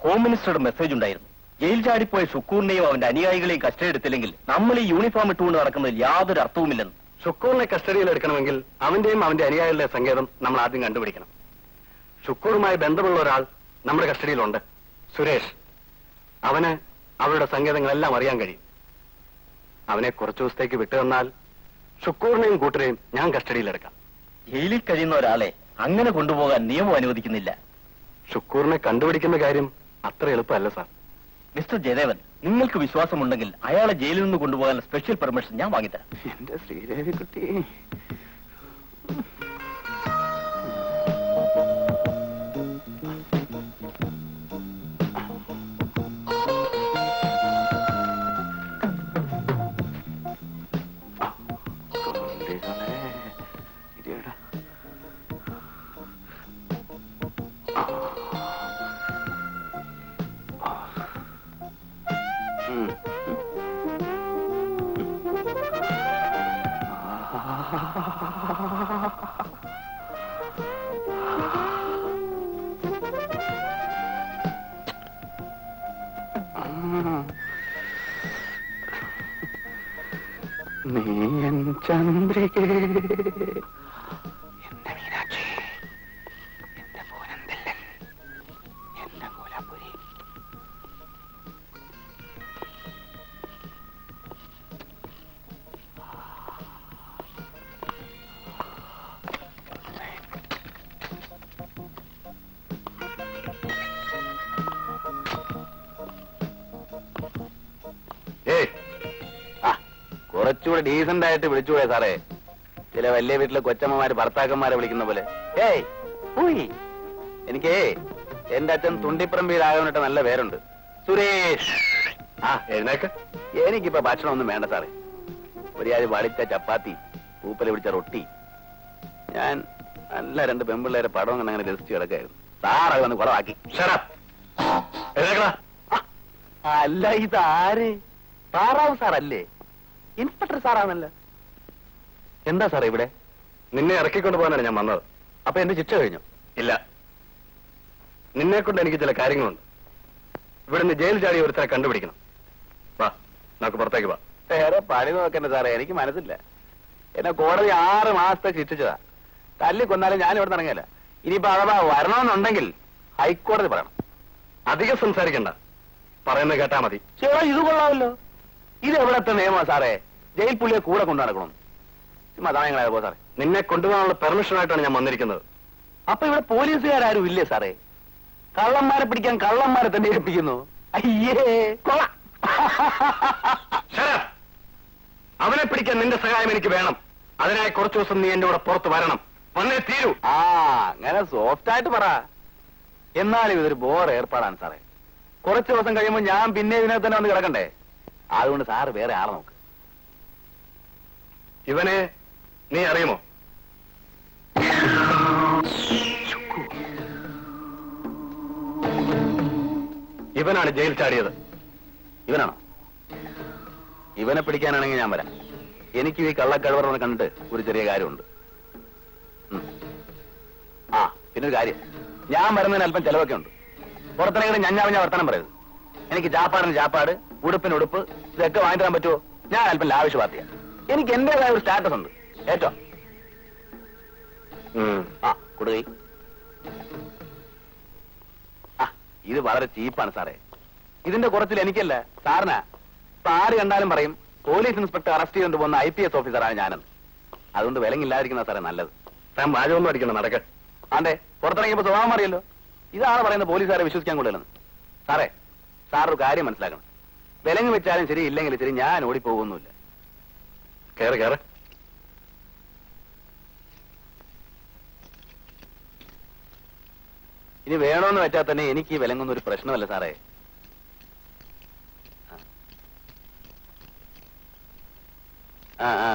ഹോം മിനിസ്റ്ററുടെ മെസ്സേജ് ഉണ്ടായിരുന്നു, ജയിൽ ചാടിപ്പോയ ഷുക്കൂറിനെയും അവന്റെ അനുയായികളെയും കസ്റ്റഡി എടുത്തില്ലെങ്കിൽ നമ്മൾ ഈ യൂണിഫോം ഇട്ടുകൊണ്ട് നടക്കുന്നതിൽ യാതൊരു അർത്ഥവുമില്ലെന്ന്. ഷുക്കൂറിനെ കസ്റ്റഡിയിൽ എടുക്കണമെങ്കിൽ അവന്റെയും അവന്റെ അനുയായികളുടെ സങ്കേതം നമ്മൾ ആദ്യം കണ്ടുപിടിക്കണം. ഷുക്കൂറുമായി ബന്ധമുള്ള ഒരാൾ നമ്മുടെ കസ്റ്റഡിയിലുണ്ട്, സുരേഷ്. അവന് അവരുടെ സങ്കേതങ്ങളെല്ലാം അറിയാൻ കഴിയും. അവനെ കുറച്ചു ദിവസത്തേക്ക് വിട്ടുതന്നാൽ ഷുക്കൂറിനെയും കൂട്ടരെയും ഞാൻ കസ്റ്റഡിയിലെടുക്കാം. ജയിലിൽ കഴിയുന്ന ഒരാളെ അങ്ങനെ കൊണ്ടുപോകാൻ നിയമം അനുവദിക്കുന്നില്ല. ഷുക്കൂറിനെ കണ്ടുപിടിക്കുന്ന കാര്യം അത്ര എളുപ്പമല്ല സാർ. മിസ്റ്റർ ജയദേവൻ, നിങ്ങൾക്ക് വിശ്വാസമുണ്ടെങ്കിൽ അയാളെ ജയിലിൽ നിന്ന് കൊണ്ടുപോകാൻ സ്പെഷ്യൽ പെർമിഷൻ ഞാൻ വാങ്ങിത്തരാം. എന്റെ ശ്രീദേവി കുട്ടി. നീയൻ ചന്ദ്രികേ, എന്റെ മീനാക്ഷി, എന്റെ പൂനന്തില്ലൻ, എന്റെ കോലാപുരി. കുറച്ചുകൂടെ ഡീസന്റ് ആയിട്ട് വിളിച്ചുകൂടെ സാറേ? ചില വലിയ വീട്ടിലെ കൊച്ചമ്മമാര് ഭർത്താക്കന്മാരെ വിളിക്കുന്ന പോലെ. ഏയ് പോയി. എനിക്കേ എന്റെ അച്ഛൻ തുണ്ടിപ്പറമ്പ് രാഘവനിട്ട് നല്ല പേരുണ്ട്, സുരേഷ്. ആ എഴുന്നേക്ക്. എനിക്കിപ്പോ ഭക്ഷണം ഒന്നും വേണ്ട സാറേ. ഒരു വളിച്ച ചപ്പാത്തി, പൂപ്പല പിടിച്ച റൊട്ടി. ഞാൻ നല്ല രണ്ട് പെമ്പിള്ളേരെ പടം കണ്ട് അങ്ങനെ രസിച്ച് കിടക്കായിരുന്നു. സാർ അത് വന്ന് കുളവാക്കി. അല്ല, ഇതാര്? താറാവ് സാറല്ലേ? ഇൻസ്പെക്ടർ സാറാണല്ലോ. എന്താ സാറേ ഇവിടെ? നിന്നെ ഇറക്കിക്കൊണ്ട് പോകാനാണ് ഞാൻ വന്നത്. അപ്പൊ എന്റെ ശിക്ഷ കഴിഞ്ഞു? ഇല്ല. നിന്നെ കൊണ്ട് എനിക്ക് ചില കാര്യങ്ങളുണ്ട്. ഇവിടുന്ന് ജയിൽ ചാടി ഒരുത്തരെ കണ്ടുപിടിക്കണം. വാ, നമുക്ക് പുറത്തേക്ക് വാ. വേറെ പണി നോക്കണ്ട സാറേ, എനിക്ക് മനസ്സില്ല. എന്നെ കോടതി 6 മാസത്തെ ശിക്ഷിച്ചതാ. തല്ലി കൊന്നാലും ഞാൻ ഇവിടെ ഇറങ്ങില്ല. ഇനിയിപ്പോ അഥവാ വരണമെന്നുണ്ടെങ്കിൽ ഹൈക്കോടതി പറയണം. അധികം സംസാരിക്കണ്ട, പറയുന്നത് കേട്ടാ മതി. ചേട്ടാ, ഇത് കൊള്ളാമല്ലോ. ഇത് എവിടത്തെ നിയമമാ സാറേ? ജയിൽ പുള്ളിയെ കൂടെ കൊണ്ടു നടക്കണം. മതായങ്ങളായ പോ സാറേ. നിന്നെ കൊണ്ടുപോകാനുള്ള പെർമിഷനായിട്ടാണ് ഞാൻ വന്നിരിക്കുന്നത്. അപ്പൊ ഇവിടെ പോലീസുകാരും ഇല്ലേ സാറേ? കള്ളന്മാരെ പിടിക്കാൻ കള്ളന്മാരെ തന്നെ ഏൽപ്പിക്കുന്നു. അയ്യേ, കൊള്ളാം. അവനെ പിടിക്കാൻ നിന്റെ സഹായം എനിക്ക് വേണം. അതിനായി കുറച്ചു ദിവസം നീ എന്റെ കൂടെ പുറത്ത് വരണം. വന്നേ തീരൂ. ആ, അങ്ങനെ സോഫ്റ്റ് ആയിട്ട് പറ. എന്നാലും ഇതൊരു ബോർ ഏർപ്പാടാണ് സാറേ. കുറച്ചു ദിവസം കഴിയുമ്പോൾ ഞാൻ പിന്നെ ഇതിനകത്ത് തന്നെ വന്ന് കിടക്കണ്ടേ? അതുകൊണ്ട് സാറ് വേറെ ആളെ നോക്ക്. ഇവനെ നീ അറിയുമോ? ഇവനാണ് ജയിൽ ചാടിയത്. ഇവനാണോ? ഇവനെ പിടിക്കാനാണെങ്കിൽ ഞാൻ വരാം. എനിക്ക് ഈ കള്ളക്കഴവറവനെ കണ്ടിട്ട് ഒരു ചെറിയ കാര്യമുണ്ട്. ആ പിന്നെ ഒരു കാര്യം, ഞാൻ വരുന്നതിന് അല്പം ചെലവൊക്കെ ഉണ്ട്. പുറത്തിറങ്ങി ഞാൻ വർത്തമാനം പറയരുത്. എനിക്ക് ചാപ്പാടിന് ചാപ്പാട്, ഉടുപ്പിന് ഉടുപ്പ്, ഇതൊക്കെ വാങ്ങി തരാൻ പറ്റുമോ? ഞാൻ അല്പം ലാവിഷ് പാർട്ടിയാ. എനിക്ക് എന്റേതായ ഒരു സ്റ്റാറ്റസ് ഉണ്ട്. ഏറ്റോ ആ കൊടുകൈ. ആ ഇത് വളരെ ചീപ്പാണ് സാറേ. ഇതിന്റെ കുറച്ചിൽ എനിക്കല്ല, സാറിനാ. ഇപ്പൊ ആര് കണ്ടാലും പറയും പോലീസ് ഇൻസ്പെക്ടർ അറസ്റ്റ് ചെയ്തുകൊണ്ട് പോകുന്ന IPS ഓഫീസറാണ് ഞാനെന്ന്. അതുകൊണ്ട് വിലങ്ങില്ലാതിരിക്കുന്ന സാറേ നല്ലത്. താൻ വാചകമൊന്നും അടിക്കണം, നടക്ക. ആണ്ടേ പുറത്തിറങ്ങിയപ്പോ സ്വഭാവം അറിയല്ലോ. ഇതാണ് പറയുന്നത് പോലീസുകാരെ വിശ്വസിക്കാൻ കൊള്ളില്ലെന്ന്. സാറേ, സാറൊരു കാര്യം മനസ്സിലാക്കണം. വിലങ്ങ് വെച്ചാലും ശരി, ഇല്ലെങ്കിൽ ശരി, ഞാൻ ഓടിപ്പോകുന്നില്ല. കേറ് കേറ്. ഇനി വേണോന്ന് വെച്ചാൽ തന്നെ എനിക്ക് ഈ വിലങ്ങൊന്നും ഒരു പ്രശ്നമല്ല സാറേ.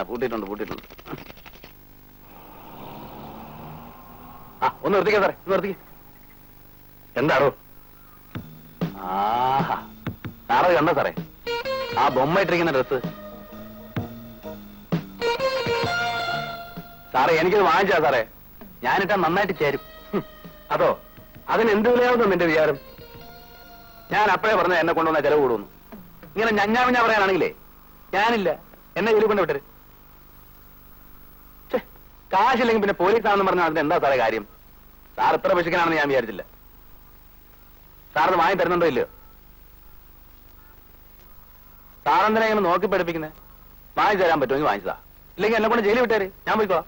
പൂട്ടിയിട്ടുണ്ട്. ഒന്ന് നിർത്തിക്കേ സാറേ, ഒന്ന് നിർത്തിക്കേ. എന്താണോ? സാറത് കണ്ടോ സാറേ? ആ ബൊമ്മ ഇട്ടിരിക്കുന്ന ഡ്രസ്. സാറേ എനിക്കത് വാങ്ങിച്ചാ സാറേ. ഞാനിട്ടാ നന്നായിട്ട് ചേരും. അതോ? അതിന് എന്ത് വിലയാവുന്നു എന്റെ വിചാരം? ഞാൻ അപ്പോഴേ പറഞ്ഞ എന്നെ കൊണ്ടുവന്ന ചെലവ് കൂടുന്നു. ഇങ്ങനെ ഞഞ്ഞാമിഞ്ഞ പറയാനാണെങ്കിലേ ഞാനില്ല, എന്നെ ജോലി കൊണ്ട് വിട്ടര്. കാശില്ലെങ്കിൽ പിന്നെ പോലീസാണെന്ന് പറഞ്ഞാൽ അതിന് എന്താ സാറേ കാര്യം? സാർ ഇത്ര പശുക്കനാണെന്ന് ഞാൻ വിചാരിച്ചില്ല. സാറിന് വാങ്ങി തരുന്നുണ്ടോ ഇല്ലയോ? സാറെന്തിനാ ഇങ്ങനെ നോക്കി പഠിപ്പിക്കുന്നത്? വാങ്ങിച്ചു തരാൻ പറ്റുമെങ്കിൽ വാങ്ങിച്ചതാ, ഇല്ലെങ്കിൽ എന്നെ കൊണ്ട് ജയിലിൽ വിട്ടേര്, ഞാൻ പോയിക്കോ.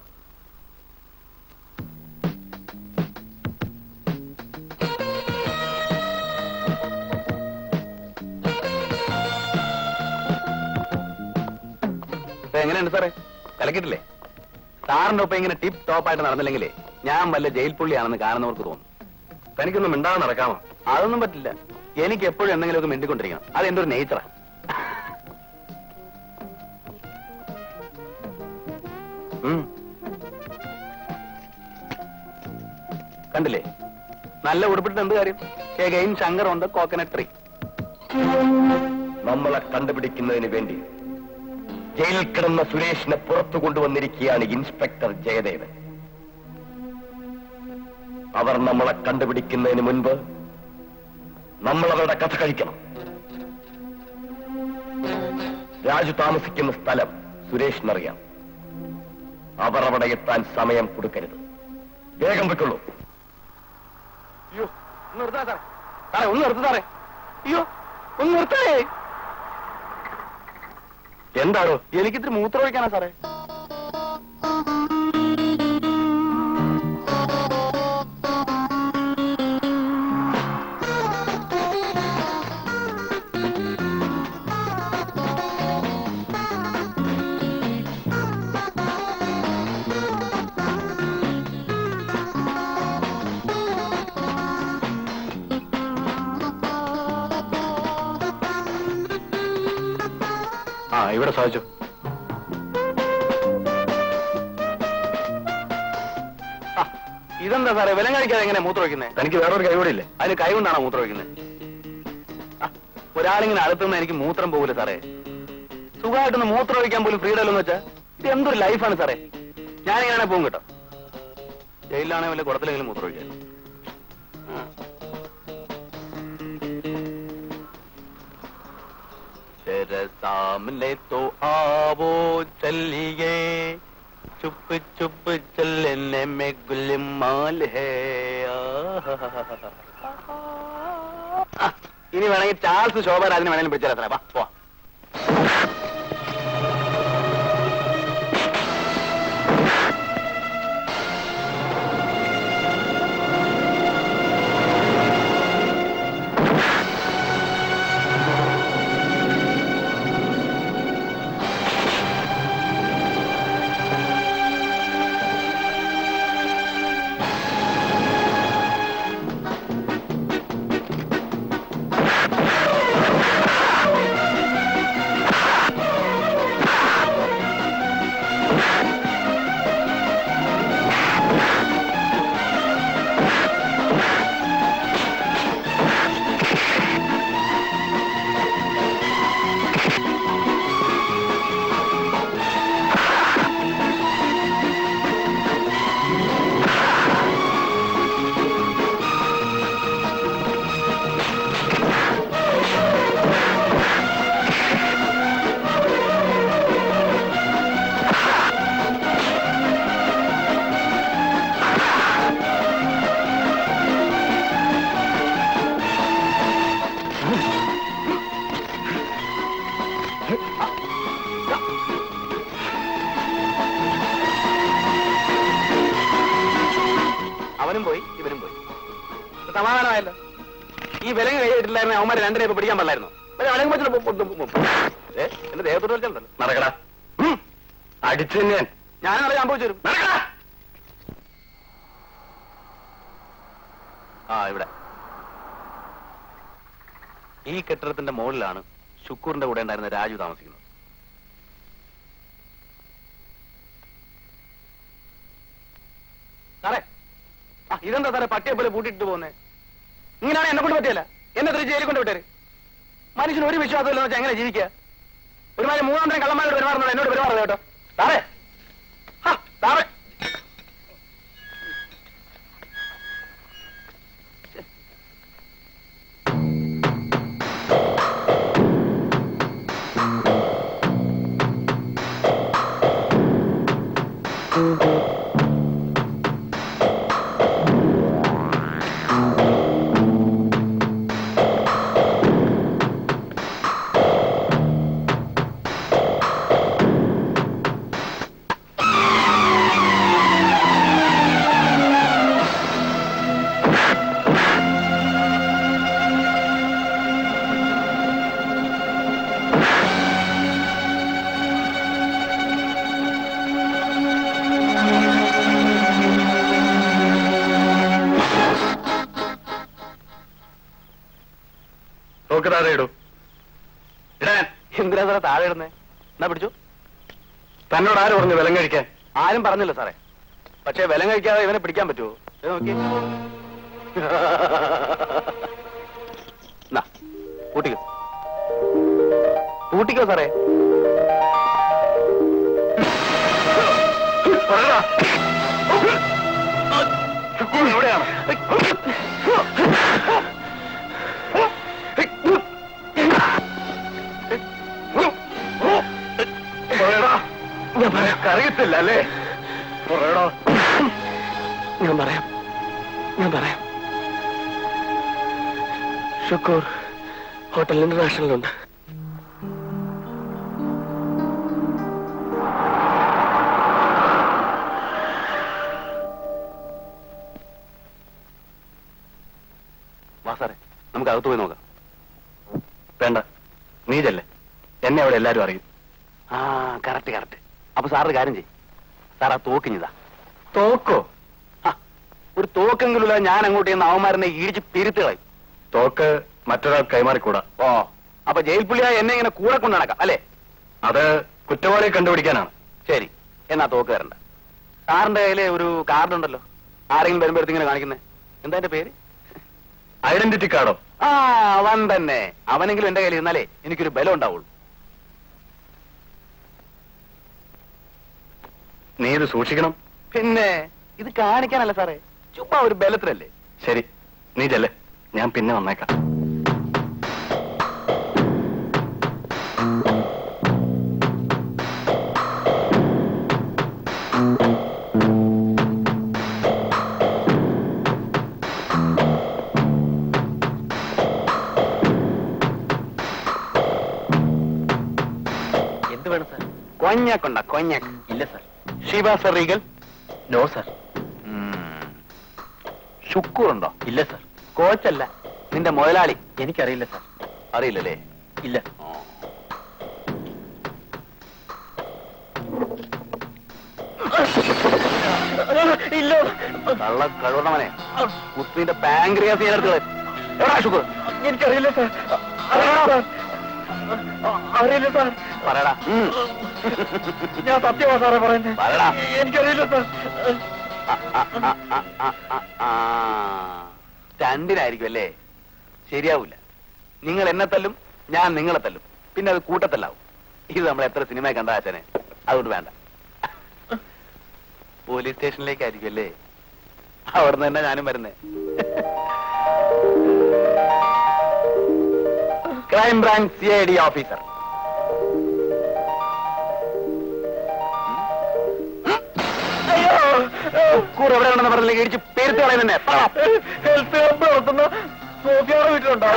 എങ്ങനെയുണ്ട് സാറേ? കലക്കിട്ടില്ലേ? സാറിന്റെ ഒപ്പം ഇങ്ങനെ ടിപ്പ് ടോപ്പായിട്ട് നടന്നില്ലെങ്കിലേ ഞാൻ വല്ല ജയിൽ പുള്ളിയാണെന്ന് കാണുന്നവർക്ക് തോന്നും. തനിക്കൊന്നും മിണ്ടാതെ നടക്കാമോ? അതൊന്നും പറ്റില്ല. എനിക്ക് എപ്പോഴും എന്തെങ്കിലുമൊക്കെ മിണ്ടിക്കൊണ്ടിരിക്കണം. അത് എന്റെ ഒരു നേച്ചറാ. കണ്ടില്ലേ, നല്ല ഉടുപ്പിട്ട് എന്ത് കാര്യം? Again Shankar on the coconut tree. നമ്മളെ കണ്ടുപിടിക്കുന്നതിന് വേണ്ടി ജയിലിൽ കിടന്ന സുരേഷിനെ പുറത്തു കൊണ്ടുവന്നിരിക്കുകയാണ് ഇൻസ്പെക്ടർ ജയദേവൻ. അവർ നമ്മളെ കണ്ടുപിടിക്കുന്നതിന് മുൻപ് നമ്മൾ അവരുടെ കഥ കഴിക്കണം. രാജു താമസിക്കുന്ന സ്ഥലം സുരേഷിനറിയാം. അവർ അവിടെ എത്താൻ സമയം കൊടുക്കരുത്. വേഗം വെക്കുള്ളൂ. അയ്യോ ഒന്ന് നിർത്താ സാറേ. സാറേ ഒന്ന് നിർത്ത സാറേ. അയ്യോ ഒന്ന് നിർത്തേ. എന്താണോ? എനിക്കിത്തിരി മൂത്രം ഒഴിക്കാനാ സാറേ. ഇവിടെ സാധിച്ചു. ഇതെന്താ സാറേ വിലം കഴിക്കാതെ എങ്ങനെ മൂത്രം വയ്ക്കുന്നത്? തനിക്ക് വേറൊരു കൈ കൂടെ ഇല്ലേ? അതിന് കൈ കൊണ്ടാണോ മൂത്രം വയ്ക്കുന്നത്? ഒരാളിങ്ങനെ അടുത്തുനിന്ന് എനിക്ക് മൂത്രം പോകില്ല സാറേ. സുഖമായിട്ടൊന്ന് മൂത്രം ഒഴിക്കാൻ പോലും ഫ്രീഡം എന്ന് വെച്ചാൽ ഇത് എന്തൊരു ലൈഫാണ് സാറേ. ഞാനിങ്ങനെ പോകും കേട്ടോ. ജയിലിലാണെങ്കിൽ വല്ല കുടത്തിലെങ്കിലും മൂത്രം ഒഴിക്കാൻ. सामने तो आवो चलिए चुप चुप चलने में गुलमाल है. ഇനി വേണമെങ്കിൽ ചാൾസ് ശോഭരാജിനെ വേണമെങ്കിലും പിടിച്ചാൽ വാ പോ. സമാധാനമായല്ലോ. ഈ വിലങ്ങ് കൈയിട്ടില്ലായിരുന്നു അവന്മാരെ രണ്ടിനെ ഇപ്പൊ പിടിക്കാൻ പാടില്ലായിരുന്നു. എന്റെ ദേഹത്തോട് കളിച്ചല്ലോ. നടക്കടാ, അടിച്ചു ഞാനത് സംഭവിച്ചു തരും. നടക്കടാ. ആ ഇവിടെ ഈ കെട്ടിടത്തിന്റെ മുകളിലാണ് ശുക്കൂറിന്റെ കൂടെ ഉണ്ടായിരുന്ന രാജു താമസിക്കുന്നത്. സാറേ, ഇതെന്താ സാറേ പട്ടിയെ പോലെ പൂട്ടിട്ട് പോകുന്നേ? ഇങ്ങനെയാണ് എന്നെ കൊണ്ട് പറ്റിയല്ല. എന്നെ തിരിച്ച് ജയിലിൽ കൊണ്ട് വിട്ടേര്. മനുഷ്യന് ഒരു വിശ്വാസമില്ലെന്ന് വെച്ചാൽ എങ്ങനെ ജീവിക്കുക? ഒരുമാതിരി മൂന്നാം തരം കള്ളന്മാരോട് പെരുമാറുന്നത് എന്നോട് പെരുമാറുന്നത് കേട്ടോ. സാറേ, സാറേ, എന്തിനാ സാറേ താഴെ ഇടുന്നേ? എന്നാ പിടിച്ചു. തന്നോട് ആര് പറഞ്ഞു വിലം കഴിക്കാൻ? ആരും പറഞ്ഞില്ല സാറേ. പക്ഷെ വിലം കഴിക്കാതെ ഇവനെ പിടിക്കാൻ പറ്റുമോ? നോക്കി പൂട്ടിക്കോ, പൂട്ടിക്കോ സാറേ. എവിടെയാണ്? അറിയത്തില്ല അല്ലേ? പറയടോ. ഞാൻ പറയാം. ഷുക്കൂർ ഹോട്ടൽ ഇന്റർനാഷണലുണ്ട്. വാ സാറേ, നമുക്ക് അകത്ത് പോയി നോക്കാം. വേണ്ട, നീ ചെല്ലേ. എന്നെ അവിടെ എല്ലാരും അറിയും. ആ കറക്റ്റ്. അപ്പൊ സാറൊരു കാര്യം ചെയ്യും. സാർ ആ തോക്കിഞ്ഞതാ. തോക്കോ? ഒരു തോക്കെങ്കിലുള്ള ഞാൻ അങ്ങോട്ട് ചെന്ന് അവന്മാരനെ ഇടിച്ച് പിരുത്ത് കളയും. തോക്ക് മറ്റൊരാൾ കൈമാറിക്കൂടാ. ഓ, അപ്പൊ ജയിൽ പുള്ളിയായി എന്നെ ഇങ്ങനെ കൂടെ കൊണ്ട് നടക്കാം അല്ലേ? അത് കുറ്റവാളിയെ കണ്ടുപിടിക്കാനാണ്. ശരി, എന്നാ തോക്ക് തരണ്ട. സാറിന്റെ കയ്യില് ഒരു കാർഡ് ഉണ്ടല്ലോ, ആരെങ്കിലും വരുമ്പോഴത്തേക്ക് ഇങ്ങനെ കാണിക്കുന്നേ. എന്താ എന്റെ പേര്? ഐഡന്റിറ്റി കാർഡോ? ആ, അവൻ തന്നെ. അവനെങ്കിലും എന്റെ കയ്യിൽ ഇരുന്നാലേ എനിക്കൊരു ബലം ഉണ്ടാവുള്ളൂ. നീ ഇത് സൂക്ഷിക്കണം. പിന്നെ ഇത് കാണിക്കാനല്ല സാറേ, ചുമ്മാ ഒരു ബലത്തിലല്ലേ. ശരി, നീ ചെല്ലേ, ഞാൻ പിന്നെ വന്നേക്കാം. എന്ത് വേണം സാർ? കൊഞ്ഞാക്കുണ്ടോ? കൊഞ്ഞാക്ക് ഇല്ല sir. Sheeba sir Regal? No sir. ഷുക്കൂറുണ്ടോ? ഇല്ല സർ. കോച്ചല്ല, നിന്റെ മുതലാളി? എനിക്കറിയില്ല സർ. അറിയില്ലല്ലേ? ഇല്ല. ഇല്ല. കള്ള കഴിവണവനെ കുത്തിന്റെ പാങ്ക്രിയാസ് ചെയ്യാനെടുത്തത് എവിടാ ഷുക്കൂർ? എനിക്കറിയില്ല സാർ. അറിയില്ല സാർ. പറയടാ. ഞാൻ സത്യമാ സാറേ പറയുന്നത്. പറയടാ. എനിക്കറിയില്ല സാർ. രണ്ടിനായിരിക്കും അല്ലേ? ശരിയാവൂല. നിങ്ങൾ എന്നെ തല്ലും, ഞാൻ നിങ്ങളെ തല്ലും, പിന്നെ അത് കൂട്ടത്തല്ലാവും. ഇത് നമ്മൾ എത്ര സിനിമ കണ്ട അച്ഛനെ. അതുകൊണ്ട് വേണ്ട. പോലീസ് സ്റ്റേഷനിലേക്കായിരിക്കും അല്ലേ? അവിടെ നിന്ന് തന്നെ ഞാനും വരുന്നേ. Crime branch CID officer. കൂടെ എവിടെ ഉണ്ടെന്ന് പറഞ്ഞില്ലെങ്കിൽ ഇടിച്ച് പേരുത്ത് കളയുന്നെ. ഹെൽത്ത് ക്യാമ്പ് നടത്തുന്ന സോഫിയാടെ വീട്ടിലുണ്ടോ?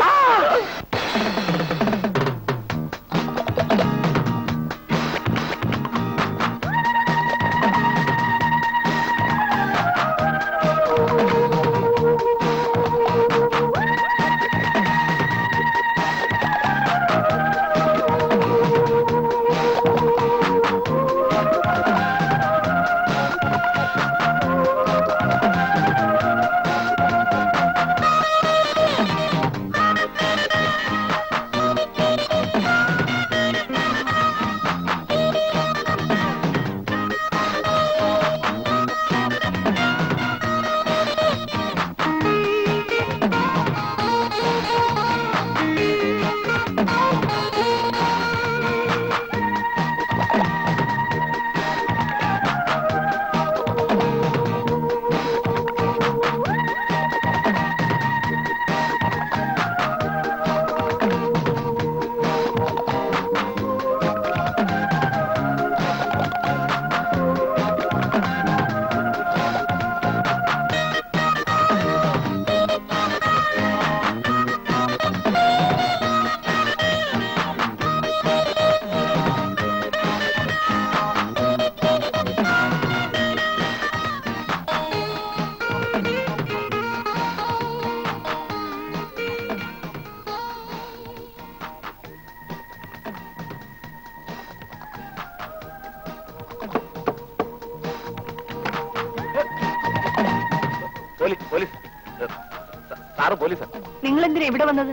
പോലീസാ. നിങ്ങൾ എന്തിനാ ഇവിടെ വന്നത്?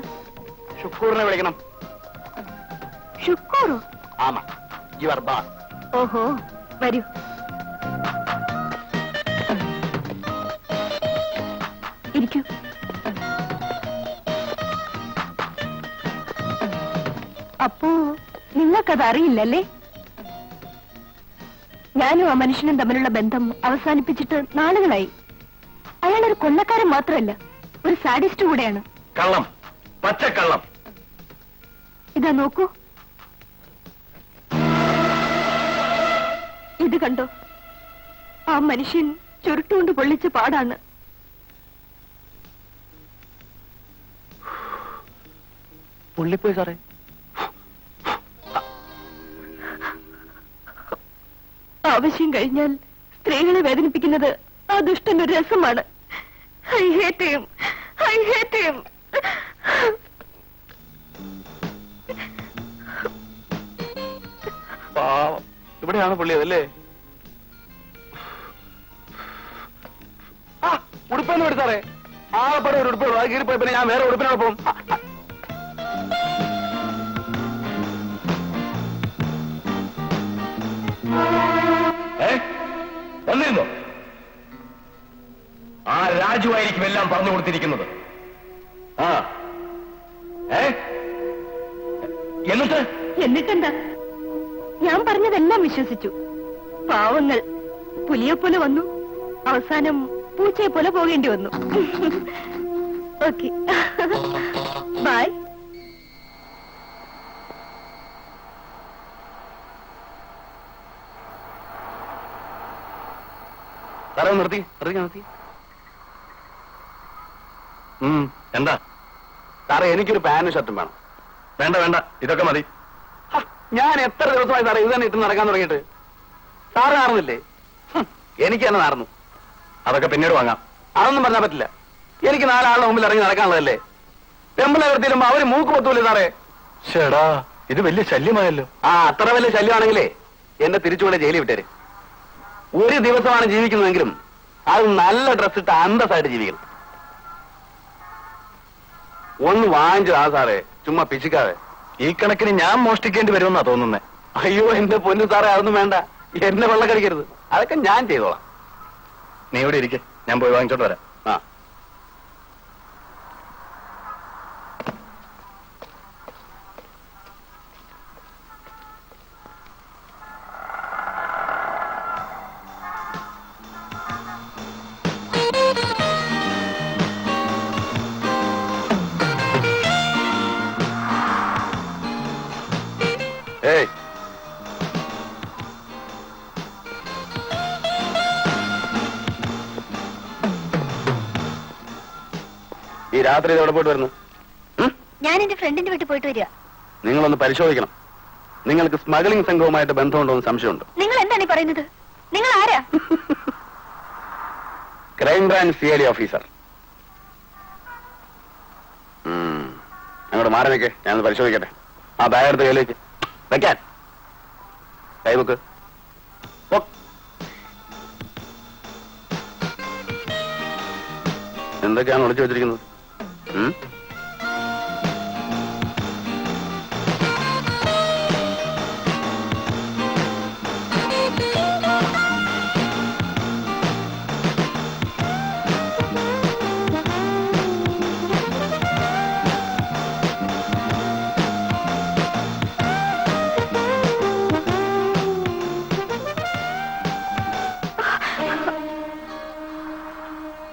ഷുക്കൂറിനെ വിളിക്കണം. ഷുക്കൂറോ? ആമാ, യുവർ ബാസ്. ഓഹോ, വരൂ. ഇരിക്കൂ. അപ്പോ നിങ്ങൾക്കത് അറിയില്ലല്ലേ? ഞാനും ആ മനുഷ്യനും തമ്മിലുള്ള ബന്ധം അവസാനിപ്പിച്ചിട്ട് നാളുകളായി. അയാളൊരു കൊള്ളക്കാരൻ മാത്രമല്ല, ഒരു സാഡിസ്റ്റ് കൂടെയാണ്. കള്ളം, പച്ചക്കള്ളം. ഇതാ നോക്കൂ, ഇത് കണ്ടോ? ആ മനുഷ്യൻ ചുരുട്ടുകൊണ്ട് പൊള്ളിച്ച പാടാണ്. പുള്ളിപ്പോയി സാറേ. ആവശ്യം കഴിഞ്ഞാൽ സ്ത്രീകളെ വേദനിപ്പിക്കുന്നത് ആ ദുഷ്ടന്റെ ഒരു രസമാണ്. I hate him. I hate him. പാവം. ഇവിടെയാണ് പുള്ളി അതല്ലേ? ആ, ഉടുപ്പൊന്നും എടുത്ത് സാറേ. ആളെപ്പടെ ഒരു ഉടുപ്പ് അത് കീറിപ്പോയി. പിന്നെ ഞാൻ വേറെ ഉടുപ്പിനോട് പോകും. വന്നിരുന്നോ? ആ രാജുവായിരിക്കും എല്ലാം പറഞ്ഞു കൊടുത്തിരിക്കുന്നത്. ആ എന്നിട്ടെന്താ? ഞാൻ പറഞ്ഞതെല്ലാം വിശ്വസിച്ചു. പാവങ്ങൾ പുലിയെ പോലെ വന്നു, അവസാനം പൂച്ചയെ പോലെ പോകേണ്ടി വന്നു. Okay, bye. സാറേ നിർത്തി നിർത്തി നിർത്തി. എന്താ സാറേ? എനിക്കൊരു പാന്റും ഷർട്ടും വേണം. വേണ്ട വേണ്ട, ഇതൊക്കെ മതി. ഞാൻ എത്ര ദിവസമായി സാറേ ഇത് തന്നെ ഇട്ട് നടക്കാൻ തുടങ്ങിയിട്ട്? സാറ് നാറുന്നില്ലേ? എനിക്ക് തന്നെ നാർന്നു. അതൊക്കെ പിന്നീട് വാങ്ങാം. അതൊന്നും പറഞ്ഞാൽ പറ്റില്ല. എനിക്ക് 4 ആളുടെ മുമ്പിൽ ഇറങ്ങി നടക്കാനുള്ളതല്ലേ? ടെമ്പിൾ നിർത്തിയിടുമ്പോ അവര് മൂക്ക് പൊത്തൂല്ലേ സാറേ? ചേടാ, ഇത് വലിയ ശല്യമായല്ലോ. ആ, അത്ര വലിയ ശല്യമാണെങ്കിലേ എന്നെ തിരിച്ചുകൊണ്ട് ജയിലിൽ വിട്ടേര്. ഒരു ദിവസമാണ് ജീവിക്കുന്നതെങ്കിലും അത് നല്ല ഡ്രസ് ഇട്ട് അന്തസ്സായിട്ട് ജീവിക്കണം. ഒന്ന് വാങ്ങിച്ചതാ സാറേ, ചുമ്മാ പിശിക്കാതെ. ഈ കണക്കിന് ഞാൻ മോഷ്ടിക്കേണ്ടി വരുമെന്നാ തോന്നുന്നേ. അയ്യോ എന്റെ പൊന്നു സാറേ, അതൊന്നും വേണ്ട. എന്നെ വെള്ളം കഴിക്കരുത്. അതൊക്കെ ഞാൻ ചെയ്തോളാം. നീ ഇവിടെ ഇരിക്കെ, ഞാൻ പോയി വാങ്ങിച്ചോട്ട് വരാം. ആ, ഏയ് ഈ രാത്രി എവിടെ പോയിട്ട് വരുന്നു? ഞാൻ എന്റെ ഫ്രണ്ടിന്റെ വീട്ടിൽ പോയിട്ട് വരിക. നിങ്ങളൊന്ന് പരിശോധിക്കണം. നിങ്ങൾക്ക് സ്മഗ്ലിംഗ് സംഘവുമായിട്ട് ബന്ധമുണ്ടോ എന്ന് സംശയമുണ്ട്. നിങ്ങൾ എന്താണ് ഈ പറയുന്നത്? നിങ്ങൾ ആരാ? Crime branch CID officer. അങ്ങോട്ട് മാറി നിൽക്കേ, ഞാനൊന്ന് പരിശോധിക്കട്ടെ. ആ ബാഗ് എടുത്ത് കയ്യിലേക്ക് വെക്കാൻ. കൈവക്ക്. എന്തൊക്കെയാണ് ഒളിച്ചു വെച്ചിരിക്കുന്നത്?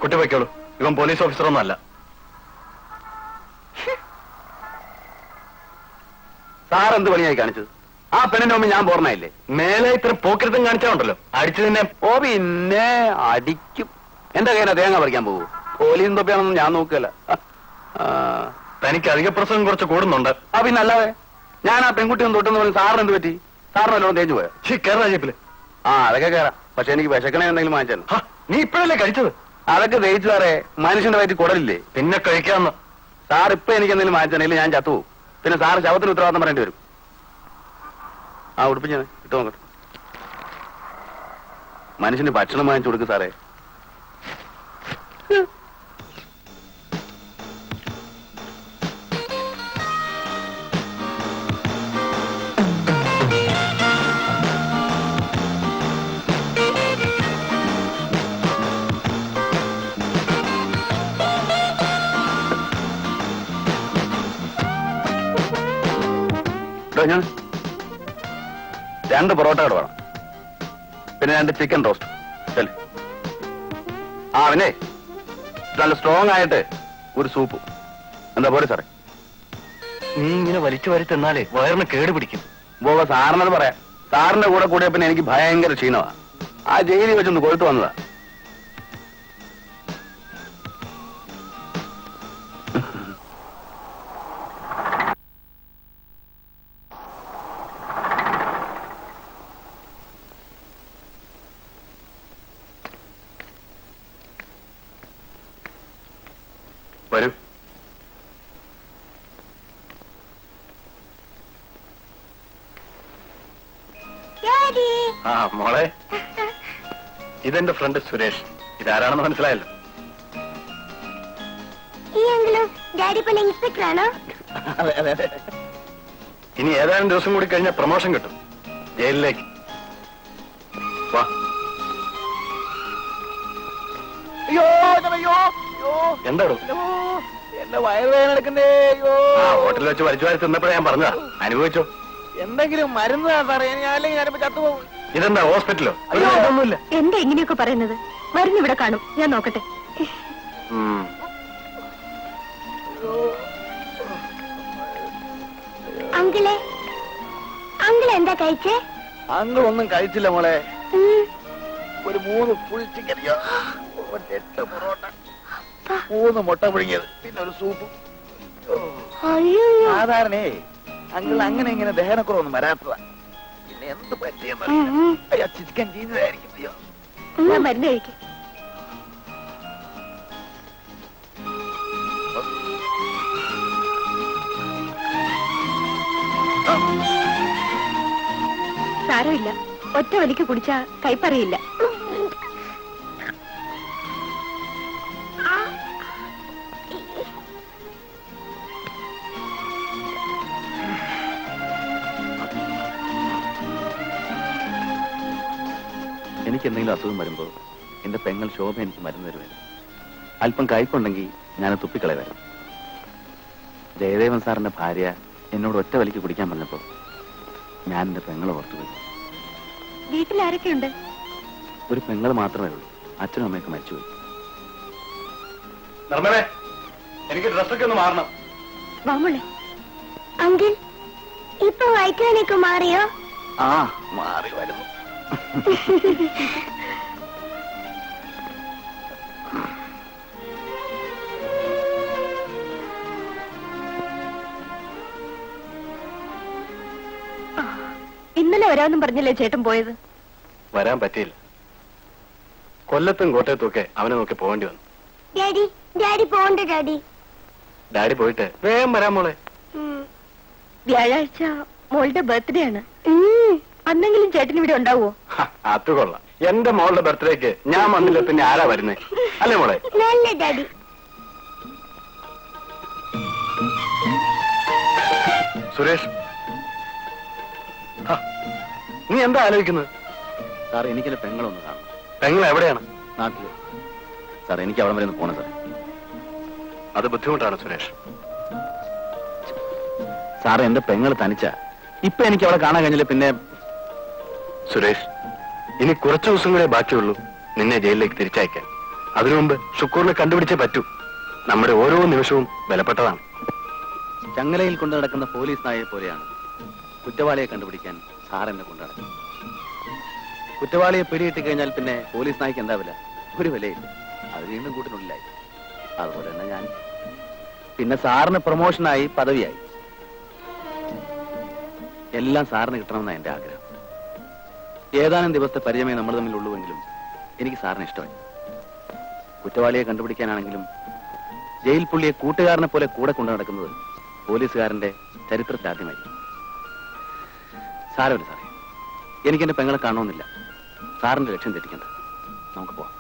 കുട്ടി വയ്ക്കോളൂ. ഇവൻ പോലീസ് ഓഫീസറൊന്നും അല്ല. സാറെന്ത് പണിയായി കാണിച്ചത്? ആ പെണ്ണിന്റെ മുമ്പ് ഞാൻ പോർണയില്ലേ? മേലെ ഇത്ര പോക്കരുത്തും കാണിച്ചാണ്ടല്ലോ അടിച്ചു നിന്നെ. ഓ പിന്നെ അടിക്കും. എന്റെ കയ്യിലെ തേങ്ങ പറിക്കാൻ പോകൂ. പോലീസും തൊപ്പിയാണെന്ന് ഞാൻ നോക്കുകയല്ല. തനിക്ക് അധിക പ്രസംഗം കുറച്ച് കൂടുന്നുണ്ട്. ആ പിന്നെ അല്ലാതെ ഞാൻ ആ പെൺകുട്ടി ഒന്ന് തൊട്ടെന്ന് പറഞ്ഞ് സാറിന് എന്ത് പറ്റി? സാറിന് വല്ലതും തേഞ്ഞു പോയോ? കേരള ജീപ്പില്. ആ അതൊക്കെ കയറാം. പക്ഷെ എനിക്ക് വിശക്കണേ എന്തെങ്കിലും വാങ്ങിച്ചു. നീ ഇപ്പോഴല്ലേ കഴിച്ചത്? അതൊക്കെ ദഹിച്ചു സാറേ. മനുഷ്യന്റെ വയറ്റിൽ കുടലില്ലേ? പിന്നെ കഴിക്കാന്ന്. സാർ ഇപ്പൊ എനിക്ക് എന്തെങ്കിലും വാങ്ങിച്ചാണെങ്കിൽ ഞാൻ ചത്തുപോകും. പിന്നെ സാറ് ശവത്തിന് ഉത്തരവാദിത്തം പറയേണ്ടി വരും. ആ ഉടുപ്പിച്ച് ഇട്ട് നോക്കട്ടെ. മനുഷ്യന് ഭക്ഷണം വാങ്ങിച്ചു കൊടുക്കും സാറേ. ഞാൻ 2 പൊറോട്ട കൂടെ വേണം, പിന്നെ 2 ചിക്കൻ റോസ്റ്റ്. ശരി. ആ പിന്നെ നല്ല സ്ട്രോങ് ആയിട്ട് ഒരു സൂപ്പ്. എന്താ പോലെ സാറേ? നീ ഇങ്ങനെ വലിച്ചു വാരി തിന്നാലേ വയറിന് കേട് പിടിക്കും. സാറിനത് പറയാം. സാറിന്റെ കൂടെ കൂടിയ പിന്നെ എനിക്ക് ഭയങ്കര ക്ഷീണമാ. ആ ജയിലിൽ വെച്ചൊന്ന് കൊഴുത്തു വന്നതാ. വരൂ. ഡാഡി. ആ മോളെ, ഇതെന്റെ ഫ്രണ്ട് സുരേഷ്. ഇതാരാണെന്ന് മനസ്സിലായല്ലോ. ഈ എങ്കിലും ഡാഡി പോലെ ഇൻസ്പെക്ടർ ആണോ? ഇനി ഏതാനും ദിവസം കൂടി കഴിഞ്ഞാൽ പ്രൊമോഷൻ കിട്ടും ജയിലിലേക്ക്. വാ. എന്താടോ? എന്റെ വയറുവേദന എടുക്കുന്നേ. ആ ഹോട്ടലിൽ വെച്ച് വലിച്ചു വാരി തിന്നപ്പോഴേ ഞാൻ പറഞ്ഞതാ. അനുഭവിച്ചോ? എന്തെങ്കിലും മരുന്ന് അല്ലെങ്കിൽ ഞാനിപ്പോ ചത്തുപോകും. ഇതെന്താ ഹോസ്പിറ്റലോ? ഒന്നുമില്ല. എന്താ ഇങ്ങനെയൊക്കെ പറയുന്നത്? മരുന്ന് ഇവിടെ കാണും, ഞാൻ നോക്കട്ടെ. അങ്കിളെ, അങ്കിൾ എന്താ കഴിച്ചേ? അങ്ങൾ ഒന്നും കഴിച്ചില്ല മോളെ. ഒരു 3 ഫുൾ ചിക്കൻ, 8 പൊറോട്ട, 3 മുട്ട പുഴുങ്ങിയത്, പിന്നെ ഒരു സൂപ്പ്. അയ്യോ. സാധാരണ അങ്കിൾ അങ്ങനെ ഇങ്ങനെ ദഹനക്കുറവൊന്നും വരാത്തതാ. പിന്നെ എന്ത് പറ്റിയെന്ന് ചിക്കൻ ചെയ്തതായിരിക്കും. ഞാൻ മരുന്ന് കഴിക്കും. സാരമില്ല, ഒറ്റ വലിക്ക് കുടിച്ചാ കൈപ്പറിയില്ല. എനിക്ക് എന്തെങ്കിലും അസുഖം വരുമ്പോൾ എന്റെ പെങ്ങൾ ശോഭ എനിക്ക് മരുന്ന് തരുമായിരുന്നു. അല്പം കയ്പുണ്ടെങ്കിൽ ഞാൻ തുപ്പിക്കളയുമായിരുന്നു. ജയദേവൻ സാറിന്റെ ഭാര്യ എന്നോട് ഒറ്റ വലിക്ക് കുടിക്കാൻ പറഞ്ഞപ്പോൾ ഞാൻ എന്റെ പെങ്ങളെ ഓർത്തുപോയി. വീട്ടിൽ ആരൊക്കെയുണ്ട്? ഒരു പെങ്ങൾ മാത്രമേ ഉള്ളൂ. അച്ഛനും അമ്മയൊക്കെ മരിച്ചുപോയി. നിർമ്മലേ, എനിക്ക് ഡ്രസ്സൊക്കെ ഒന്ന് മാറണം. വാമോളെ. അങ്കിൾ, ഇപ്പൊ വയറ്റുവേനൊക്കെ മാറിയോ? ആ, മാറി വരുന്നു. ഇന്നലെ വരാമെന്നും പറഞ്ഞല്ലേ ചേട്ടൻ പോയത്? വരാൻ പറ്റിയില്ല. കൊല്ലത്തും കോട്ടയത്തും ഒക്കെ അവനെ നോക്കി പോകേണ്ടി വന്നു. ഡാഡി, ഡാഡി പോണ്ട ഡാഡി. ഡാഡി പോയിട്ട് വേഗം വരാൻ മോളെ. വ്യാഴാഴ്ച മോളുടെ ബർത്ത്ഡേ ആണ്. അന്നെങ്കിലും ചേട്ടൻ ഇവിടെ ഉണ്ടാവോ? അത് കൊള്ളാം. എന്റെ മോളുടെ ബർത്ത്ഡേക്ക് ഞാൻ വന്നില്ല, പിന്നെ ആരാ വരുന്നേ? അല്ലേ മോളെ? നല്ല ഡാഡി. സുരേഷ്, നീ എന്താ ആലോചിക്കുന്നത്? സാർ, എനിക്കെന്റെ പെങ്ങളൊന്ന് കാണണം. പെങ്ങൾ എവിടെയാണ്? നാട്ടില്. സാർ, എനിക്ക് അവിടെ വരെ ഒന്ന് പോണം സാർ. അത് ബുദ്ധിമുട്ടാണ് സുരേഷ്. സാർ, എന്റെ പെങ്ങൾ തനിച്ച. ഇപ്പൊ എനിക്ക് അവളെ കാണാൻ കഴിഞ്ഞില്ല. പിന്നെ സുരേഷ്, ഇനി കുറച്ചു ദിവസം കൂടെ ബാക്കിയുള്ളൂ നിന്നെ ജയിലിലേക്ക് തിരിച്ചയക്കാൻ. അതിനു മുമ്പ് ഷുക്കൂറിനെ കണ്ടുപിടിച്ചേ പറ്റൂ. നമ്മുടെ ഓരോ നിമിഷവും വിലപ്പെട്ടതാണ്. ചങ്ങലയിൽ കൊണ്ടു നടക്കുന്ന പോലീസ് നായയെ പോലെയാണ് കുറ്റവാളിയെ കണ്ടുപിടിക്കാൻ സാർ എന്നെ കൊണ്ടു നടക്കും. കുറ്റവാളിയെ പിടികിട്ടി കഴിഞ്ഞാൽ പിന്നെ പോലീസ് നായ്ക്ക് എന്താ വില? ഒരു വിലയില്ല. അത് വീണ്ടും കൂട്ടിനുള്ളിലായി. അതുപോലെ തന്നെ ഞാൻ. പിന്നെ സാറിന് പ്രൊമോഷനായി, പദവിയായി. എല്ലാം സാറിന് കിട്ടണമെന്നാണ് എന്റെ ആഗ്രഹം. ഏതാനും ദിവസത്തെ പരിചയമേ നമ്മൾ തമ്മിലുള്ളൂവെങ്കിലും എനിക്ക് സാറിന് ഇഷ്ടമായി. കുറ്റവാളിയെ കണ്ടുപിടിക്കാനാണെങ്കിലും ജയിൽ പുള്ളിയെ കൂട്ടുകാരനെ പോലെ കൂടെ കൊണ്ടു നടക്കുന്നത് പോലീസുകാരന്റെ ചരിത്രത്തിൽ ആദ്യമായി. സാരമില്ല സാറേ, എനിക്കെന്റെ പെങ്ങളെ കാണണമെന്നില്ല. സാറിന്റെ ലക്ഷ്യം തെറ്റിക്കണ്ട. നമുക്ക് പോവാം.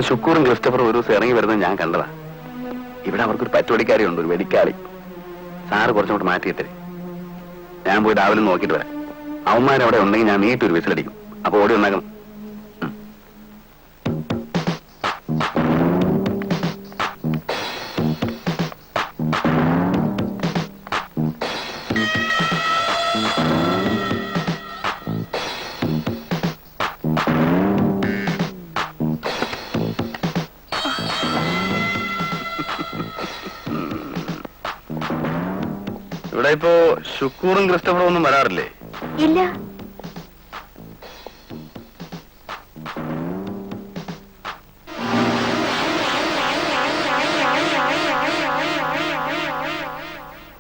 ഷുക്കൂറും ക്രിസ്റ്റഫറും ഒരു ദിവസം ഇറങ്ങി വരുന്നത് ഞാൻ കണ്ടതാ. ഇവിടെ അവർക്കൊരു പറ്റുവടിക്കാരിയുണ്ട്, ഒരു വെടിക്കാളി. സാറ് കുറച്ചുകൂടെ മാറ്റിയിട്ടേ. ഞാൻ പോയി രാവിലെ നോക്കിയിട്ട് വരാം. അവന്മാരവിടെ ഉണ്ടെങ്കിൽ ഞാൻ നീട്ടൊരു വിസിലടിക്കും. അപ്പൊ ഓടി ഉണ്ടാക്കണം. ഇവിടെ ഇപ്പോ ഷുക്കൂറും ക്രിസ്റ്റഫറും ഒന്നും വരാറില്ലേ? ഇല്ല.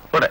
ഇവിടെ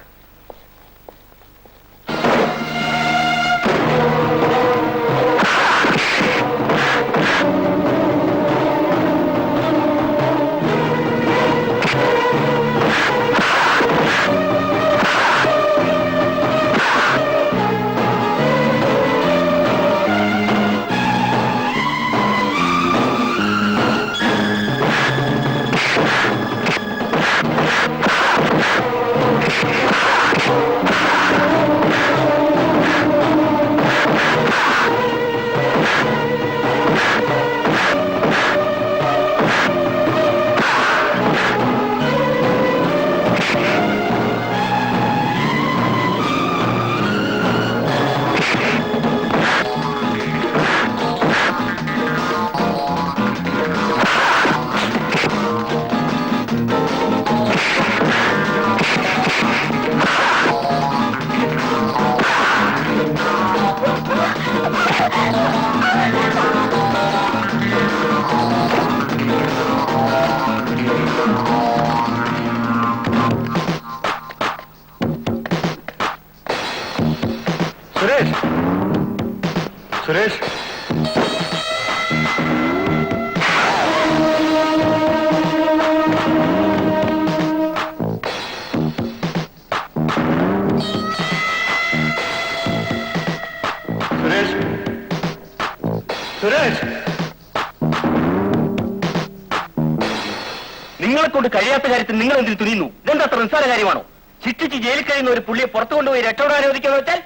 സുരേഷ്, സുരേഷ്, സുരേഷ്, സുരേഷ്, നിങ്ങളെ കൊണ്ട് കഴിയാത്ത കാര്യത്തിൽ നിങ്ങൾ എന്തിന് തുനിയുന്നു? ഇതെന്താ അത്ര നിസ്സാര കാര്യമാണോ? ശിക്ഷിച്ച് ജയിലിൽ കഴിയുന്ന ഒരു പുള്ളിയെ പുറത്തു കൊണ്ടുപോയി രക്ഷപ്പെടാൻ അനുവദിക്കാന്ന് വെച്ചാൽ?